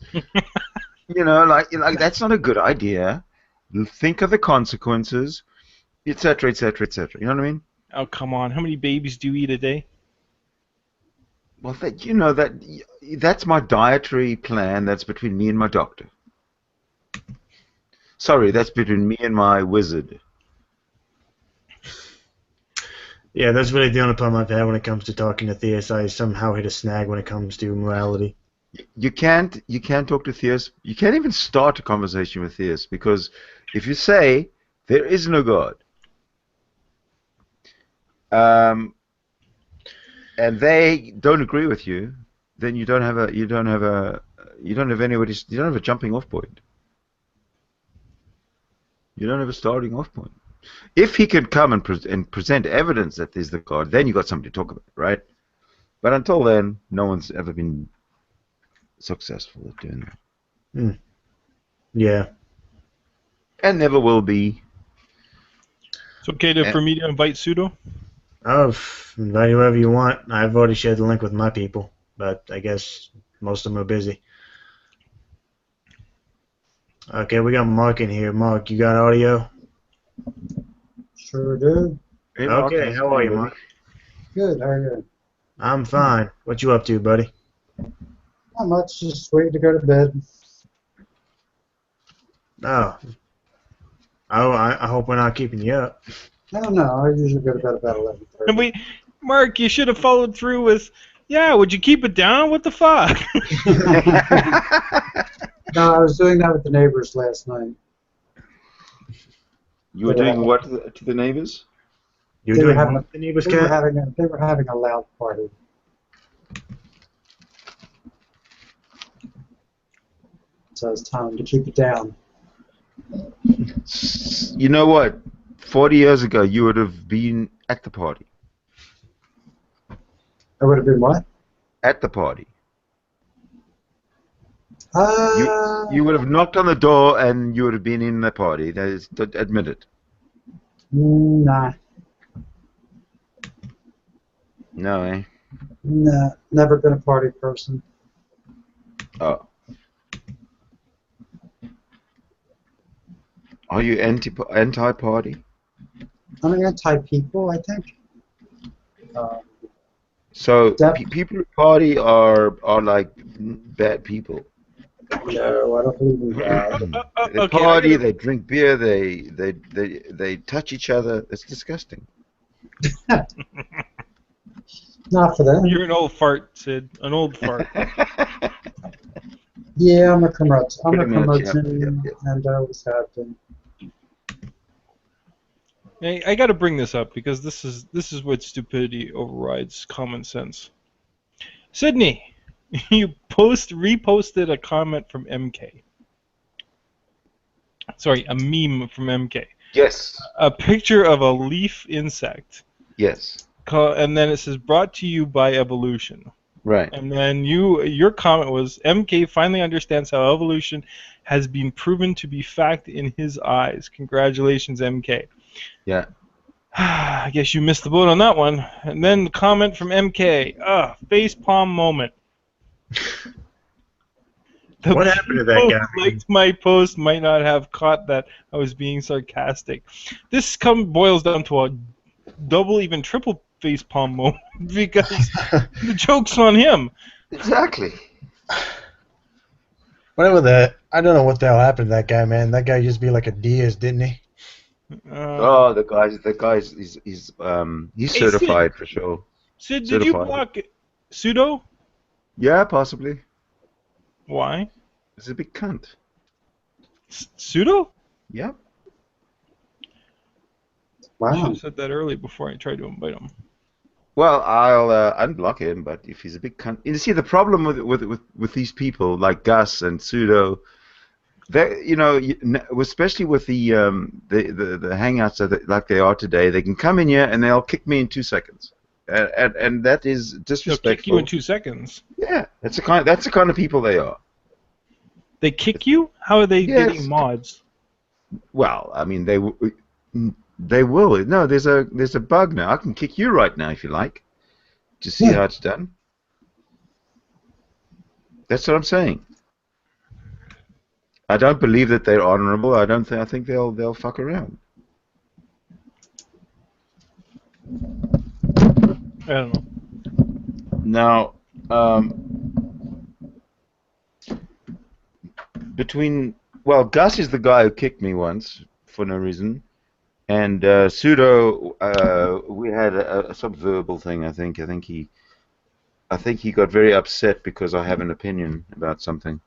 that's not a good idea. Think of the consequences, etc., etc., etc. You know what I mean? Oh, come on. How many babies do you eat a day? Well, that's my dietary plan. That's between me and my doctor. Sorry, that's between me and my wizard. Yeah, that's really the only problem I've had when it comes to talking to theists. I somehow hit a snag when it comes to morality. You can't talk to theists. You can't even start a conversation with theists because if you say there is no God, and they don't agree with you, then you don't have a jumping off point. You don't have a starting off point. If he can come and present evidence that there's the God, then you got something to talk about, right? But until then, no one's ever been successful at doing that. Yeah. And never will be. It's okay for me to invite Pseudo? Oh, invite whoever you want. I've already shared the link with my people, but I guess most of them are busy. Okay, we got Mark in here. Mark, you got audio? Sure do. Hey, Mark, Okay, how's it how are going, you, buddy? Mark? Good. How are you? I'm fine. What you up to, buddy? Not much. Just waiting to go to bed. Oh, I hope we're not keeping you up. No. I usually go to bed about 11:30. And Mark, you should have followed through with, yeah, would you keep it down? What the fuck? No, I was doing that with the neighbors last night. You were doing what to the neighbors? You were They were doing having what, the neighbor's They were cat? having a loud party. So it's time to keep it down. You know what? 40 years ago, you would have been at the party. I would have been what? At the party. You would have knocked on the door and you would have been in the party. That is, admit it. Nah. No, eh? Nah. Never been a party person. Oh. Are you anti-party? I'm anti-people, I think. So people who party are like bad people. No, I don't believe in God. They Okay, party, they drink beer, they touch each other. It's disgusting. Not for them. You're an old fart, Sid. An old fart. Yeah, I'm a curmudgeon. I'm a Pretty much, curmudgeon, yep. and I always have been. Hey, I got to bring this up because this is what stupidity overrides common sense. Sydney, you reposted a comment from MK. Sorry, a meme from MK. Yes. A picture of a leaf insect. Yes. And then it says brought to you by evolution. Right. And then your comment was MK finally understands how evolution has been proven to be fact in his eyes. Congratulations, MK. Yeah. I guess you missed the boat on that one. And then the comment from MK. Facepalm moment. What happened to that guy? Who liked my post might not have caught that I was being sarcastic. This boils down to a double, even triple facepalm moment because the joke's on him. Exactly. Whatever that. I don't know what the hell happened to that guy, man. That guy used to be like a deist, didn't he? The guy's he's certified for sure. Sid, did you block Pseudo? Yeah, possibly. Why? He's a big cunt. Pseudo? Yep. I should Wow. have said that early before I tried to invite him. Well, I'll unblock him, but if he's a big cunt, you see the problem with these people like Gus and Pseudo, they especially with the hangouts like they are today, they can come in here and they'll kick me in 2 seconds, and that is They'll disrespectful. kick you in 2 seconds. Yeah, that's the kind of people they are. They kick you? How are they Yes. getting mods? Well, I mean they will. No, there's a bug now. I can kick you right now if you like. To see how it's done. That's what I'm saying. I don't believe that they're honorable. I think they'll fuck around. I don't know. Now, Gus is the guy who kicked me once for no reason, and Pseudo, we had some verbal thing. I think he got very upset because I have an opinion about something.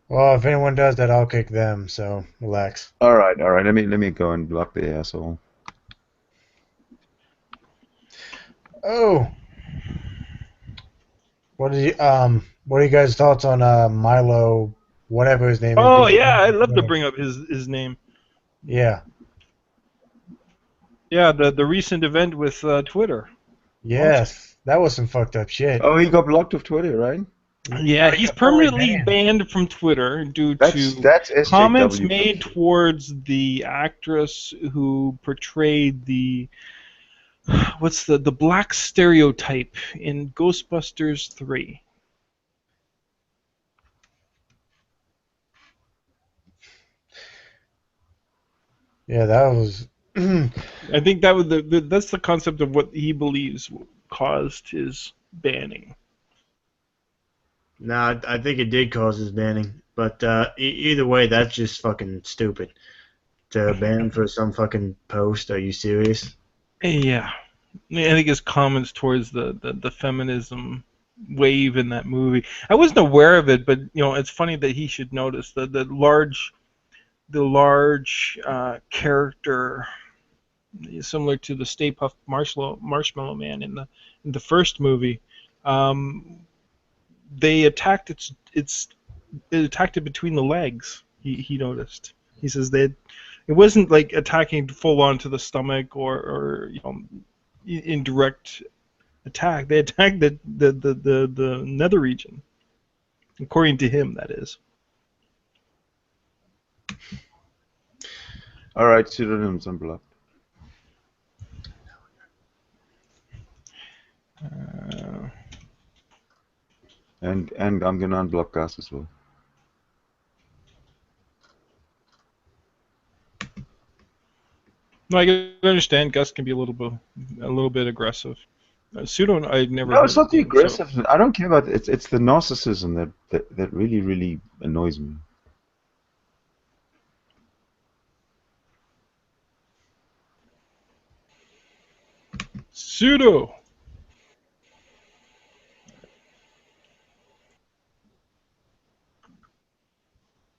Well, if anyone does that, I'll kick them. So relax. All right. Let me go and block the asshole. Oh. What are you guys' thoughts on Milo, whatever his name is? Oh yeah, I'd love to bring up his name. Yeah. Yeah, the recent event with Twitter. Yes, that was some fucked up shit. Oh, he got blocked off Twitter, right? Yeah, he's permanently banned from Twitter due to That's SJW. comments made towards the actress who portrayed the black stereotype in Ghostbusters 3. Yeah, that was. I think that was that's the concept of what he believes caused his banning. Nah, I think it did cause his banning, but either way, that's just fucking stupid. To ban him for some fucking post? Are you serious? Yeah, I think his comments towards the feminism wave in that movie. I wasn't aware of it, but it's funny that he should notice the large character similar to the Stay Puft Marshmallow Man in the first movie. They attacked it attacked it between the legs. He noticed. He says it wasn't like attacking full on to the stomach or indirect attack. They attacked the nether region, according to him. That is. All right, pseudonyms unblocked. And I'm gonna unblock Gus as well. No, I can understand. Gus can be a little bit aggressive. Pseudo, I'd never. No, it's heard not the of him, aggressive. I don't care about it. It's the narcissism that really annoys me. Pseudo.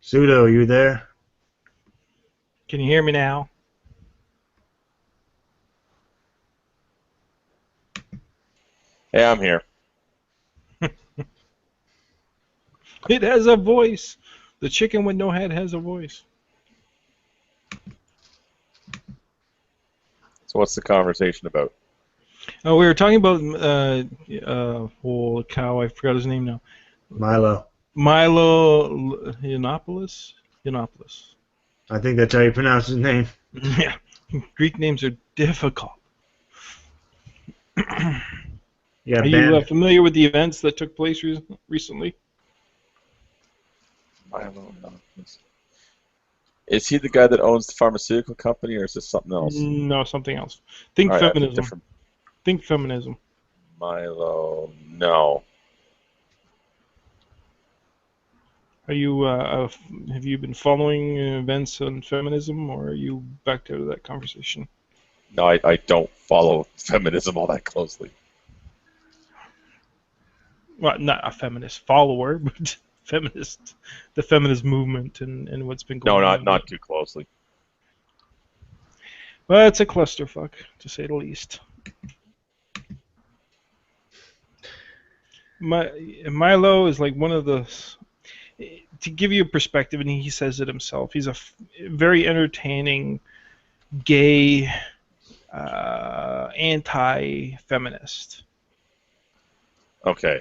Pseudo, you there? Can you hear me now? Hey, I'm here. It has a voice. The chicken with no head has a voice. So what's the conversation about? Oh, we were talking about holy cow! I forgot his name now. Milo. Milo Yiannopoulos. Yiannopoulos. I think that's how you pronounce his name. Yeah, Greek names are difficult. Yeah, Are you familiar with the events that took place recently? Milo. Is he the guy that owns the pharmaceutical company, or is this something else? No, something else. Think All right, feminism. different. Think feminism. Milo. No. Are you have you been following events on feminism, or are you backed out of that conversation? No, I don't follow feminism all that closely. Well, not a feminist follower, but the feminist movement and what's been going No, on. not too closely. Well, it's a clusterfuck, to say the least. Milo is like one of the. To give you a perspective, and he says it himself, he's a very entertaining, gay, anti-feminist. Okay.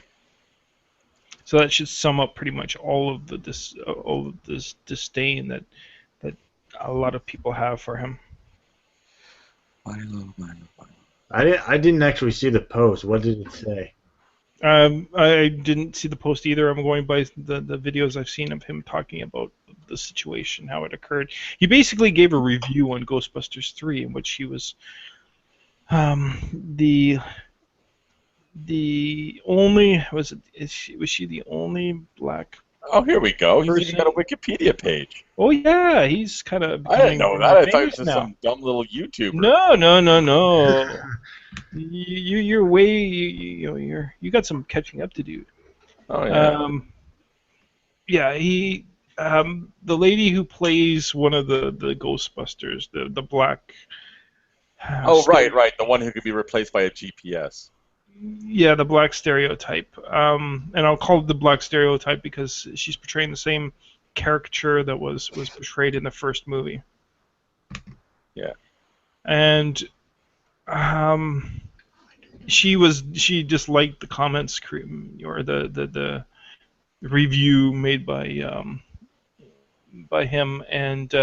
So that should sum up pretty much all of this disdain that a lot of people have for him. Milo. I didn't actually see the post. What did it say? I didn't see the post either. I'm going by the videos I've seen of him talking about the situation, how it occurred. He basically gave a review on Ghostbusters 3 in which he was the only was she the only black. Oh, here we go. He's person? even got a Wikipedia page. Oh yeah, he's kind of. I didn't know that. I thought he was famous just now. some dumb little YouTuber. No. You're way you got some catching up to do. Oh yeah. Yeah, he the lady who plays one of the Ghostbusters, the black. Oh right. The one who could be replaced by a GPS. Yeah, the black stereotype. And I'll call it the black stereotype because she's portraying the same caricature that was portrayed in the first movie. Yeah. And she disliked the comments or the review made by him, and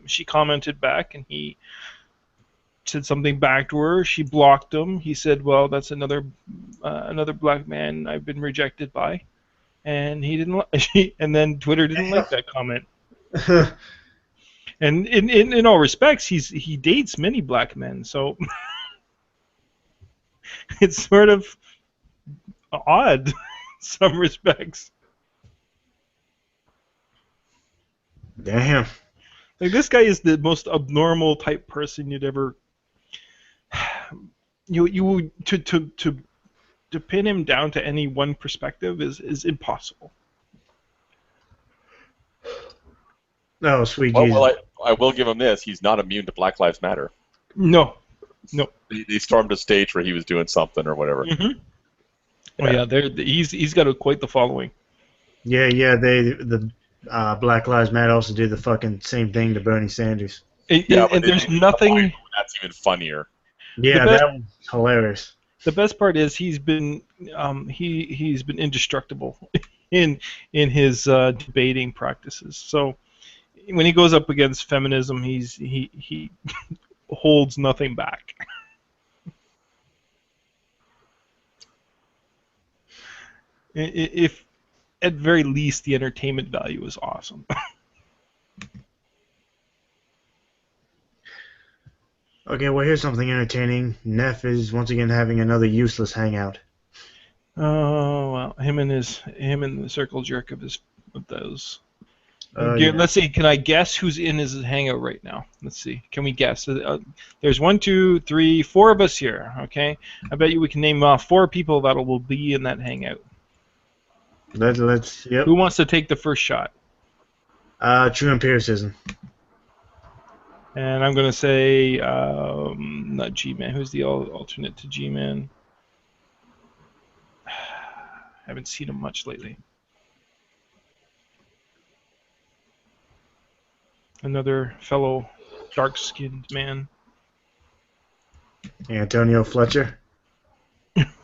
she commented back, and he said something back to her. She blocked him. He said, "Well, that's another black man I've been rejected by," and he didn't. And then Twitter didn't like that comment. And in all respects, he dates many black men, so it's sort of odd in some respects. Damn. Like, this guy is the most abnormal type person you'd ever. You to pin him down to any one perspective is impossible. Oh, sweet Well, Jesus. well, I will give him this. He's not immune to Black Lives Matter. No. He stormed a stage where he was doing something or whatever. Mm-hmm. Oh yeah, he's got quite the following. Yeah, the Black Lives Matter also did the fucking same thing to Bernie Sanders. And there's nothing. That's even funnier. Yeah, that was hilarious. The best part is he's been indestructible in his debating practices. So when he goes up against feminism, he holds nothing back. If at very least the entertainment value is awesome. Okay, well, here's something entertaining. Neff is once again having another useless hangout. Oh well, him and the circle jerk of those. Yeah. Let's see. Can I guess who's in his hangout right now? Let's see. Can we guess? There's 1, 2, 3, 4 of us here. Okay. I bet you we can name 4 people that will be in that hangout. Let's. Yep. Who wants to take the first shot? True empiricism. And I'm gonna say not G-Man. Who's the alternate to G-Man? Haven't seen him much lately. Another fellow dark-skinned man. Antonio Fletcher.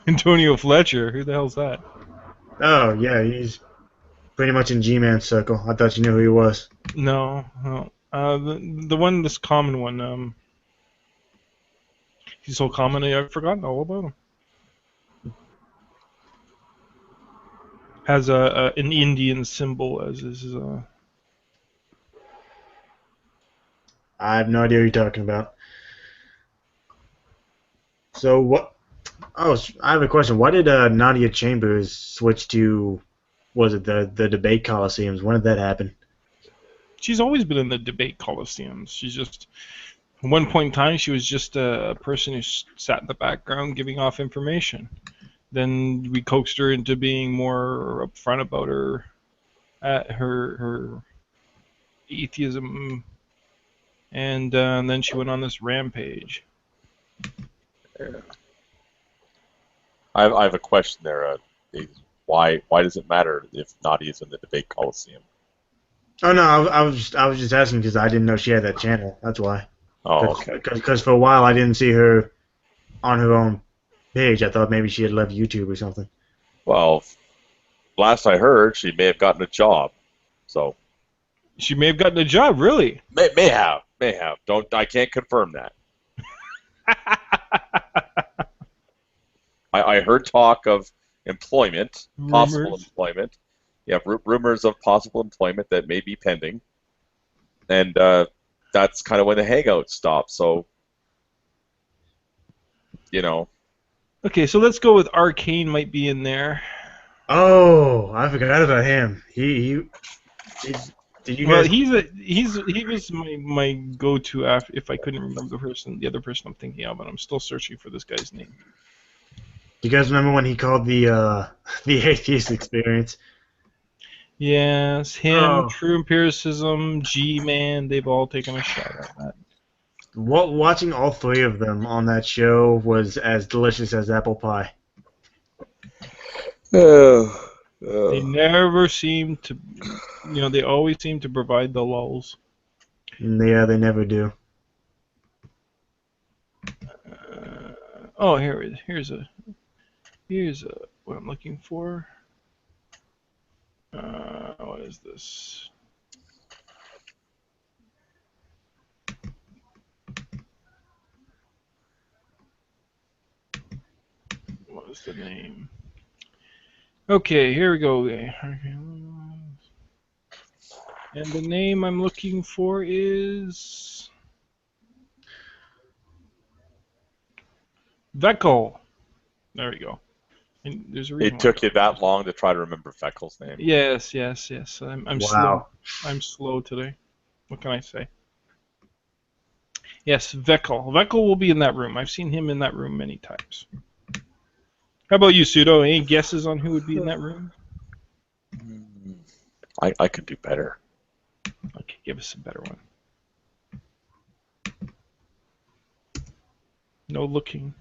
Antonio Fletcher. Who the hell's that? Oh yeah, he's pretty much in G-Man's circle. I thought you knew who he was. No. The one, this common one. He's so common I've forgotten all about him. Has an Indian symbol as his. I have no idea what you're talking about. So what? Oh, I have a question. Why did Nadia Chambers switch to? Was it the debate coliseums? When did that happen? She's always been in the debate coliseums. She's just. At one point in time, she was just a person who sat in the background giving off information. Then we coaxed her into being more upfront about her at her atheism, and then she went on this rampage. I have a question there. Why does it matter if Nadia's in the debate coliseum? Oh no, I was just asking because I didn't know she had that channel. That's why. Oh, okay. Because for a while I didn't see her on her own page. I thought maybe she had left YouTube or something. Well, last I heard, she may have gotten a job. So She may have gotten a job, really. may have. I can't confirm that. I heard talk of employment, possible Rumors. employment. Yeah, rumors of possible employment that may be pending, and that's kind of when the hangout stopped. So, you know, Okay, so let's go with Arcane might be in there. Oh, I forgot about him. He did you Well, guys? he was my go-to if I couldn't remember the other person I'm thinking of, and I'm still searching for this guy's name. Do you guys remember when he called the the atheist experience? Yes, him, Oh. True Empiricism, G-Man, they've all taken a shot at that. Watching all three of them on that show was as delicious as apple pie. They never seem to, they always seem to provide the lulls. Yeah, they never do. Oh, here it is. Here's what I'm looking for. What is this? What is the name? Okay, here we go. And the name I'm looking for is Veckel. There we go. And there's a reason it took you that long to try to remember Feckel's name. Yes. I'm slow. Wow. I'm slow today. What can I say? Yes, Veckel. Veckel will be in that room. I've seen him in that room many times. How about you, Pseudo? Any guesses on who would be in that room? I could do better. Okay, give us a better one. No looking.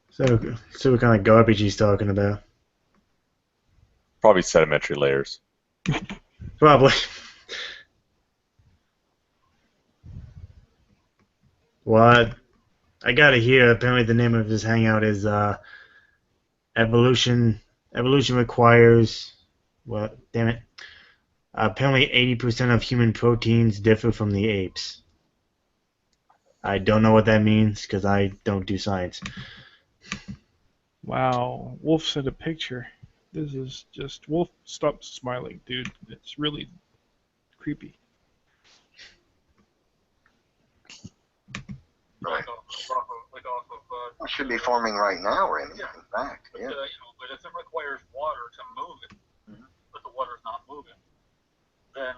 So what kind of garbage he's talking about? Probably sedimentary layers. Probably. What? I got it here. Apparently, the name of his hangout is evolution. Evolution requires. What? Damn it. Apparently, 80% of human proteins differ from the apes. I don't know what that means because I don't do science. Wow, Wolf sent a picture. This is just Wolf. Stop smiling, dude. It's really creepy. Right. It should be forming right now, Randy. Yeah. In fact, yeah. But if it requires water to move it, but the water's not moving, then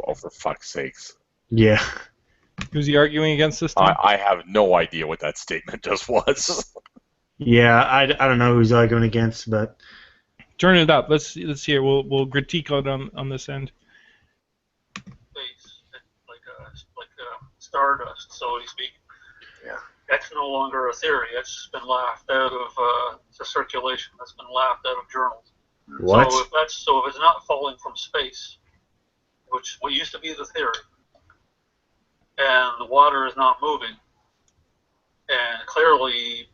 Oh, for fuck's sakes. Yeah. Who's he arguing against this time? I have no idea what that statement just was. Yeah, I don't know who's arguing against, but Turn it up. Let's hear. We'll critique it on this end. space, like stardust, so to speak. Yeah. That's no longer a theory. That's been laughed out of the circulation. That's been laughed out of journals. what? So if it's not falling from space, which what used to be the theory, and the water is not moving, and clearly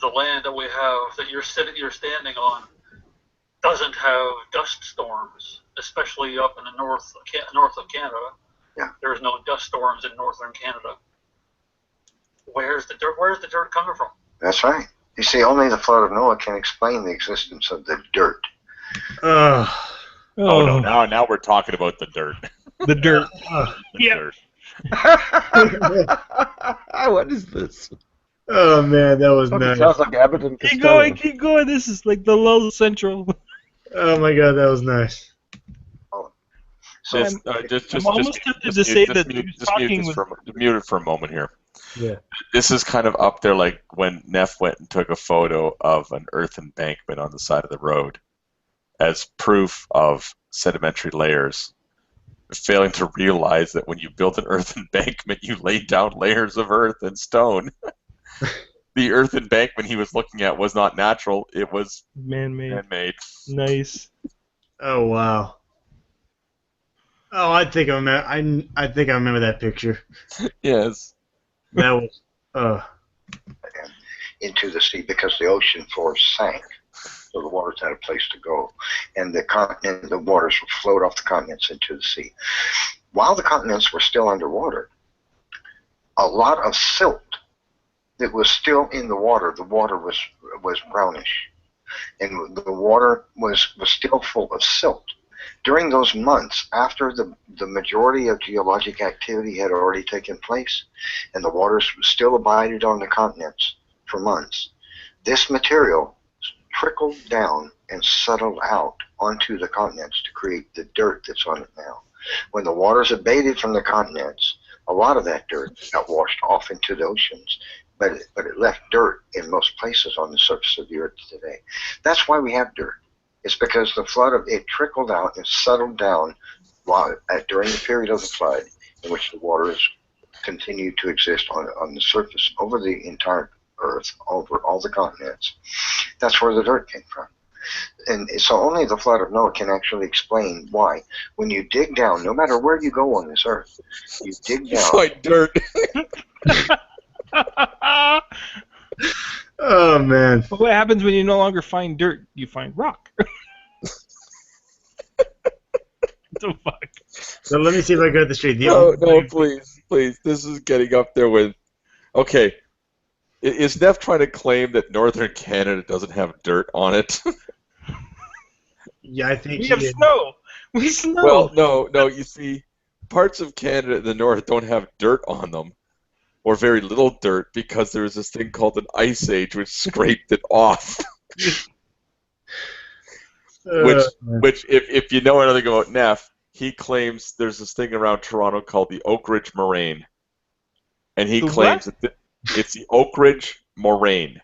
the land that we have that you're standing on doesn't have dust storms, especially up in the north of Canada. Yeah. There's no dust storms in northern Canada. Where's the dirt? Where's the dirt coming from? That's right. You see, only the flood of Noah can explain the existence of the dirt. Oh no! Now we're talking about the dirt. The dirt. The Yeah. dirt. What is this? Oh man, that was Fucking nice. sounds like Abbott and Keep Costello. going, keep going. This is like the lull central. Oh my god, that was nice. So, Just I'm almost tempted to say that he was talking with. mute it for a moment here. Yeah. This is kind of up there like when Neff went and took a photo of an earth embankment on the side of the road. as proof of sedimentary layers, failing to realize that when you built an earth embankment, you laid down layers of earth and stone. The earth embankment he was looking at was not natural; it was Man-made. man-made. Nice. Oh wow. Oh, I think I remember. I think I remember that picture. Yes. That was. Into the sea because the ocean floor sank, so the waters had a place to go, and the waters would float off the continents into the sea. While the continents were still underwater, a lot of silt that was still in the water was brownish, and the water was still full of silt. During those months, after the majority of geologic activity had already taken place, and the waters still abided on the continents for months, this material trickled down and settled out onto the continents to create the dirt that's on it now. When the waters abated from the continents, a lot of that dirt got washed off into the oceans, but it left dirt in most places on the surface of the earth today. That's why we have dirt. It's because the flood it trickled out and settled down during the period of the flood, in which the waters continued to exist on the surface over the entire earth, over all the continents. That's where the dirt came from. And so only the flood of Noah can actually explain why, when you dig down, no matter where you go on this earth, you dig down. Find dirt. Oh man. But what happens when you no longer find dirt? You find rock. What the fuck? So let me see if I got this straight. No, please. This is getting up there with. Okay. Is Neff trying to claim that northern Canada doesn't have dirt on it? Yeah, I think we have snow. We snow. Well, no. You see, parts of Canada in the north don't have dirt on them, or very little dirt, because there was this thing called an ice age which scraped it off. Which, if you know anything about Neff, he claims there's this thing around Toronto called the Oak Ridge Moraine, and he claims that it's the Oak Ridge Moraine.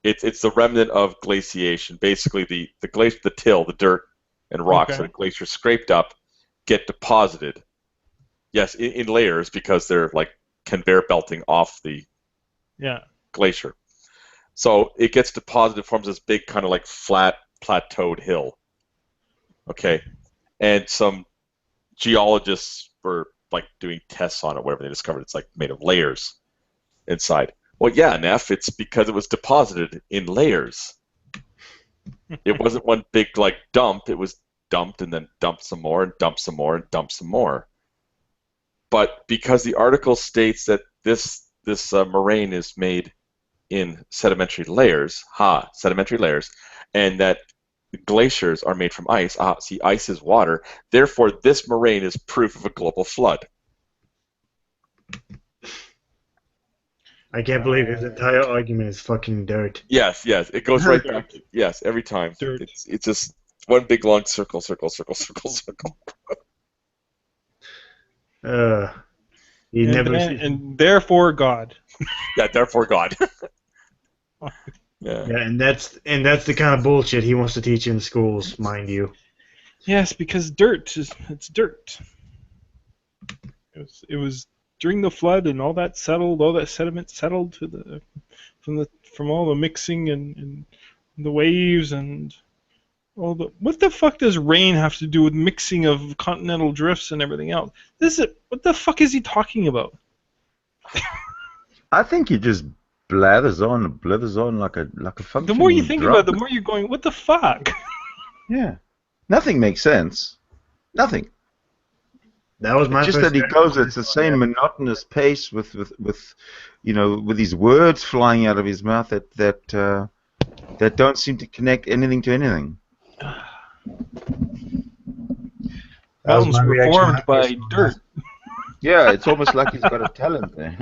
It's the remnant of glaciation. Basically, the glacier, the till, the dirt and rocks that the glacier scraped up, get deposited. Yes, in layers, because they're like conveyor belting off the glacier. So it gets deposited, forms this big kind of like flat plateaued hill. Okay, and some geologists were like doing tests on it, whatever, they discovered it's like made of layers inside. Well, yeah, Neff, it's because it was deposited in layers. It wasn't one big like dump. It was dumped and then dumped some more and dumped some more and dumped some more. But because the article states that this moraine is made in sedimentary layers, and that glaciers are made from ice. See, ice is water. Therefore, this moraine is proof of a global flood. I can't believe his entire argument is fucking dirt. Yes, it goes right back. Yes, every time. Dirt. It's just one big long circle. And therefore God. Yeah, therefore God. Yeah, and that's the kind of bullshit he wants to teach in schools, mind you. Yes, because it's dirt. It was during the flood, and all that sediment settled from all the mixing and the waves and all the. What the fuck does rain have to do with mixing of continental drifts and everything else? What the fuck is he talking about? I think he just blathers on like a fucking. The more you think about it, the more you're going, what the fuck? Yeah, nothing makes sense. Nothing. That was my just that he goes. It's the same monotonous pace with these words flying out of his mouth that don't seem to connect anything to anything. Mountains were formed by dirt. Yeah, it's almost like he's got a talent there.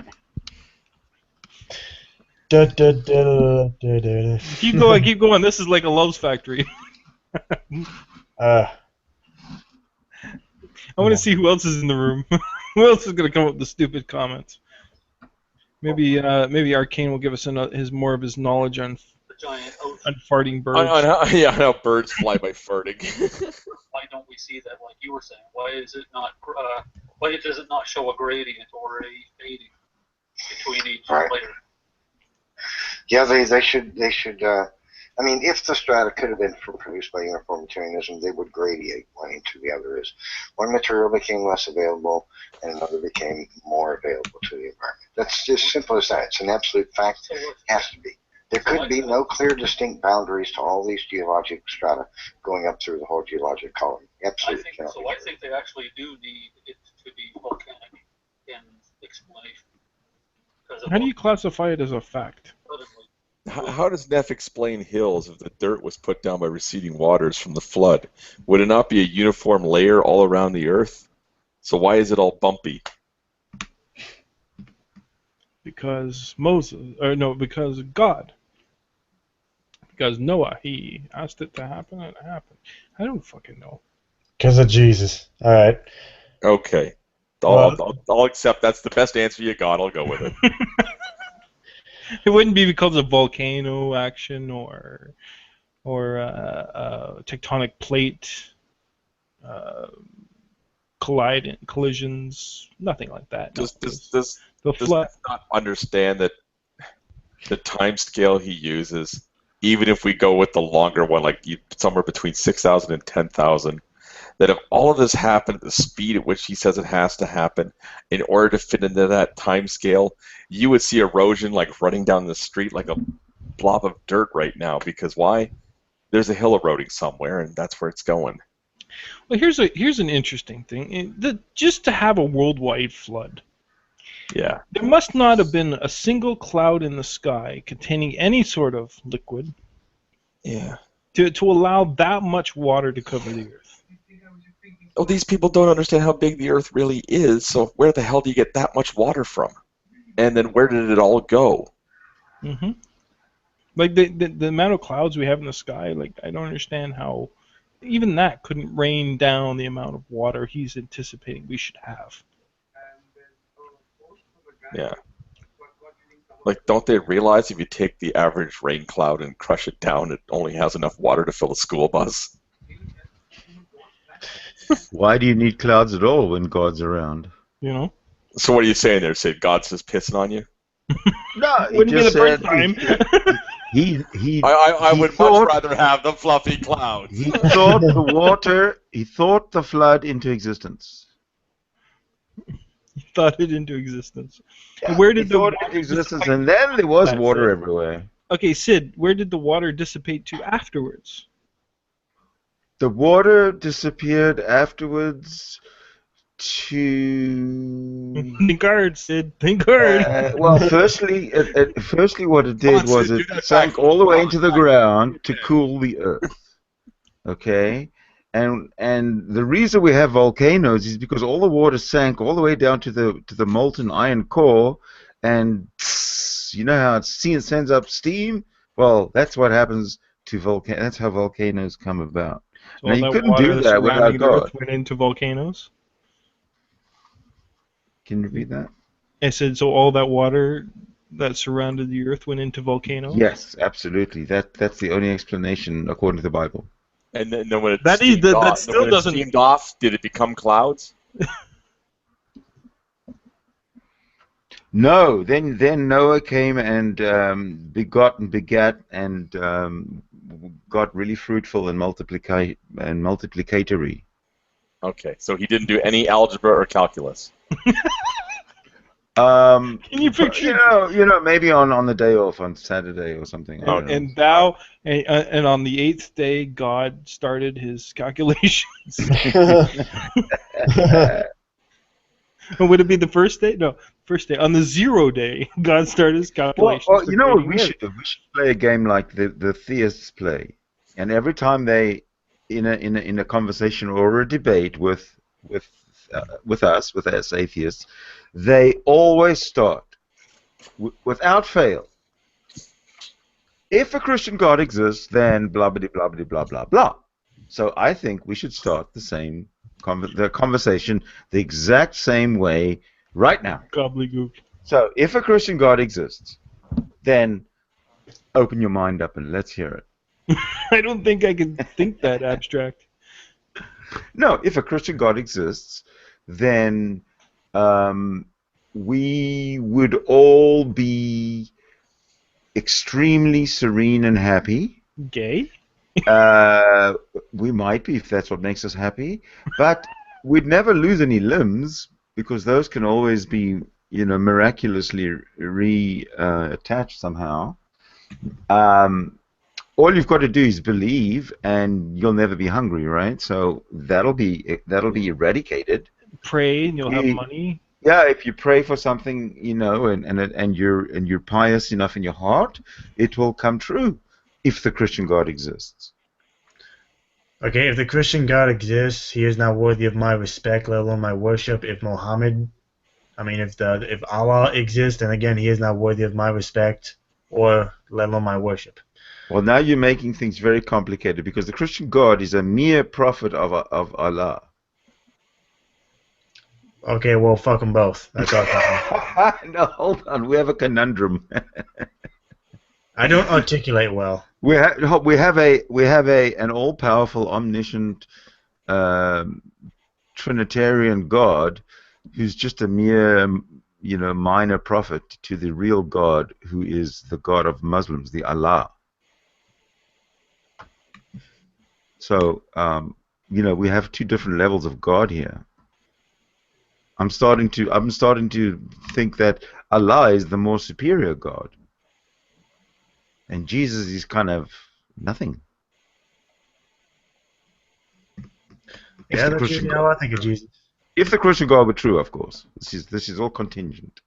Keep going. This is like a Love's Factory. I want to see who else is in the room. Who else is going to come up with the stupid comments? Maybe Arcane will give us more of his knowledge on giant ocean. And farting birds. On how birds fly by farting. Why don't we see that, like you were saying? Why is it not? Why does it not show a gradient or a fading between each Right. layer? Yeah, they should. I mean, if the strata could have been produced by uniformitarianism, they would gradiate one into the other. As one material became less available, and another became more available to the environment. That's just simple as that. It's an absolute fact. So It has to be. There could be no clear, distinct boundaries to all these geologic strata going up through the whole geologic column. Absolutely. I think they actually do need it to be volcanic in explanation. How do you classify it as a fact? How does Neff explain hills if the dirt was put down by receding waters from the flood? Would it not be a uniform layer all around the earth? So why is it all bumpy? Because because God. Because Noah, he asked it to happen and it happened. I don't fucking know. Because of Jesus. All right. Okay. I'll accept that's the best answer you got. I'll go with it. It wouldn't be because of volcano action or tectonic plate collisions, nothing like that. Does the flood not understand that the time scale he uses, even if we go with the longer one, like somewhere between 6,000 and 10,000, that if all of this happened at the speed at which he says it has to happen in order to fit into that time scale, you would see erosion like running down the street like a blob of dirt right now. Because why? There's a hill eroding somewhere, and that's where it's going. Well, here's an interesting thing. Just to have a worldwide flood, yeah, there must not have been a single cloud in the sky containing any sort of liquid. Yeah. To allow that much water to cover the earth. Oh, these people don't understand how big the Earth really is, so where the hell do you get that much water from? And then where did it all go? Mm-hmm. Like the amount of clouds we have in the sky, like I don't understand how even that couldn't rain down the amount of water he's anticipating we should have. Yeah. Like, don't they realize if you take the average rain cloud and crush it down, it only has enough water to fill a school bus? Why do you need clouds at all when God's around? You know. So what are you saying there, Sid? God's just pissing on you? No, wouldn't be the first time. I would much rather have the fluffy clouds. He thought the water. He thought the flood into existence. He thought it into existence. Yeah, and where did he the thought it into existence, and then there was water everywhere. Okay, Sid, where did the water dissipate to afterwards? The water disappeared afterwards to... Think hard, Sid. Think hard. Well, firstly what it did was it sank all the way into the ground to cool the earth. Okay? And the reason we have volcanoes is because all the water sank all the way down to the molten iron core, and you know how it sends up steam? Well, that's what happens to volcanoes. That's how volcanoes come about. So now, you couldn't do that without God. Went into volcanoes? Can you repeat that? I said, so all that water that surrounded the earth went into volcanoes? Yes, absolutely. That's the only explanation according to the Bible. And then when it steamed off, did it become clouds? No, then Noah came and begot and begat and got really fruitful and multiplicatory. Okay, so he didn't do any algebra or calculus. Can you picture? You know, maybe on the day off on Saturday or something. Oh, and on the 8th day, God started his calculations. Would it be the first day? No, first day. On the 0 day, God started his calculations. Well, you know what we should do? We should play a game like the theists play, and every time they in a conversation or a debate with us atheists, they always start without fail. If a Christian God exists, then blah blah blah blah blah blah blah. So I think we should start the same the conversation the exact same way right now. Gobbledygook. So if a Christian God exists, then Open your mind up and let's hear it. I don't think I can think that abstract. No, if a Christian God exists, then we would all be extremely serene and happy. Gay? We might be if that's what makes us happy, but we'd never lose any limbs because those can always be, miraculously reattached somehow. All you've got to do is believe, and you'll never be hungry, right? So that'll be eradicated. Pray and you'll have money. Yeah, if you pray for something, and you're pious enough in your heart, it will come true. If the Christian God exists. Okay, if the Christian God exists, he is not worthy of my respect, let alone my worship. If Allah exists, then again, he is not worthy of my respect, or let alone my worship. Well, now you're making things very complicated because the Christian God is a mere prophet of Allah. Okay, well, fuck them both. That's all. No, hold on. We have a conundrum. I don't articulate well. We have an all-powerful, omniscient, Trinitarian God who's just a mere, minor prophet to the real God, who is the God of Muslims, the Allah. So, we have two different levels of God here. I'm starting to think that Allah is the more superior God. And Jesus is kind of nothing. Yeah, that's usually how I think of Jesus. If the Christian God were true, of course. This is all contingent.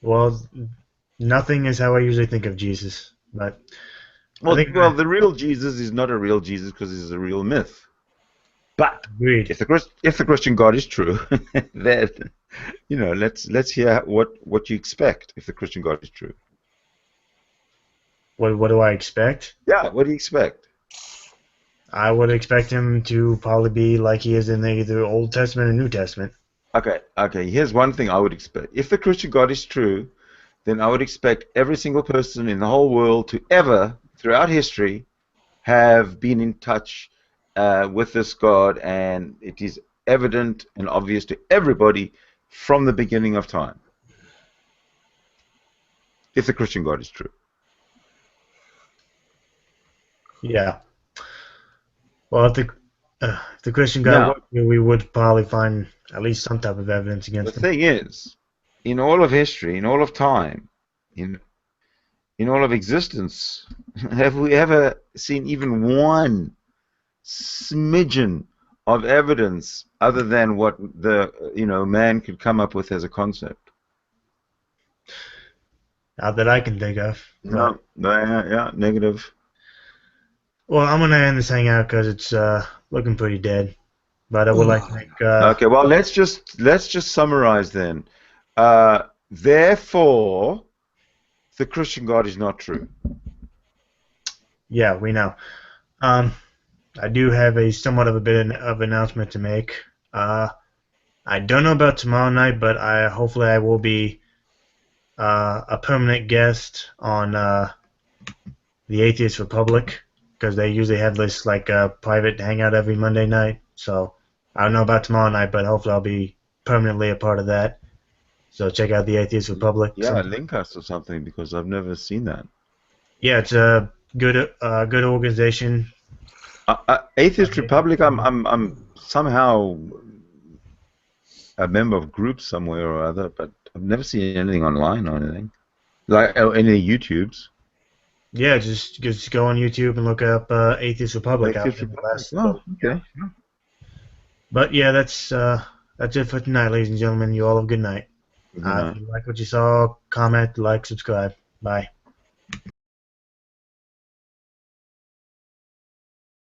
Well, nothing is how I usually think of Jesus, but the real Jesus is not a real Jesus because he's a real myth. But if the Christian God is true, then let's hear what you expect if the Christian God is true. What do I expect? Yeah, what do you expect? I would expect him to probably be like he is in either Old Testament or New Testament. Okay. Here's one thing I would expect. If the Christian God is true, then I would expect every single person in the whole world to ever, throughout history, have been in touch with this God, and it is evident and obvious to everybody from the beginning of time. If the Christian God is true. Yeah. Well, if the Christian God, we would probably find at least some type of evidence against him. The thing is, in all of history, in all of time, in all of existence, have we ever seen even one smidgen of evidence other than what the man could come up with as a concept? Not that I can think of. No, negative. Well, I'm gonna end this hangout because it's looking pretty dead. But I would like to make. Okay, well, let's just summarize then. Therefore, the Christian God is not true. Yeah, we know. I do have a somewhat of a bit of announcement to make. I don't know about tomorrow night, but hopefully I will be a permanent guest on the Atheist Republic, because they usually have this private hangout every Monday night. So I don't know about tomorrow night, but hopefully I'll be permanently a part of that. So check out the Atheist Republic. Yeah, link us or something, because I've never seen that. Yeah, it's a good organization. Atheist Republic. I'm somehow a member of groups somewhere or other, but I've never seen anything online or anything, like any YouTubes. Yeah, just go on YouTube and look up Atheist Republic. Okay. But yeah, that's it for tonight, ladies and gentlemen. You all have a good night. If you like what you saw, comment, like, subscribe. Bye.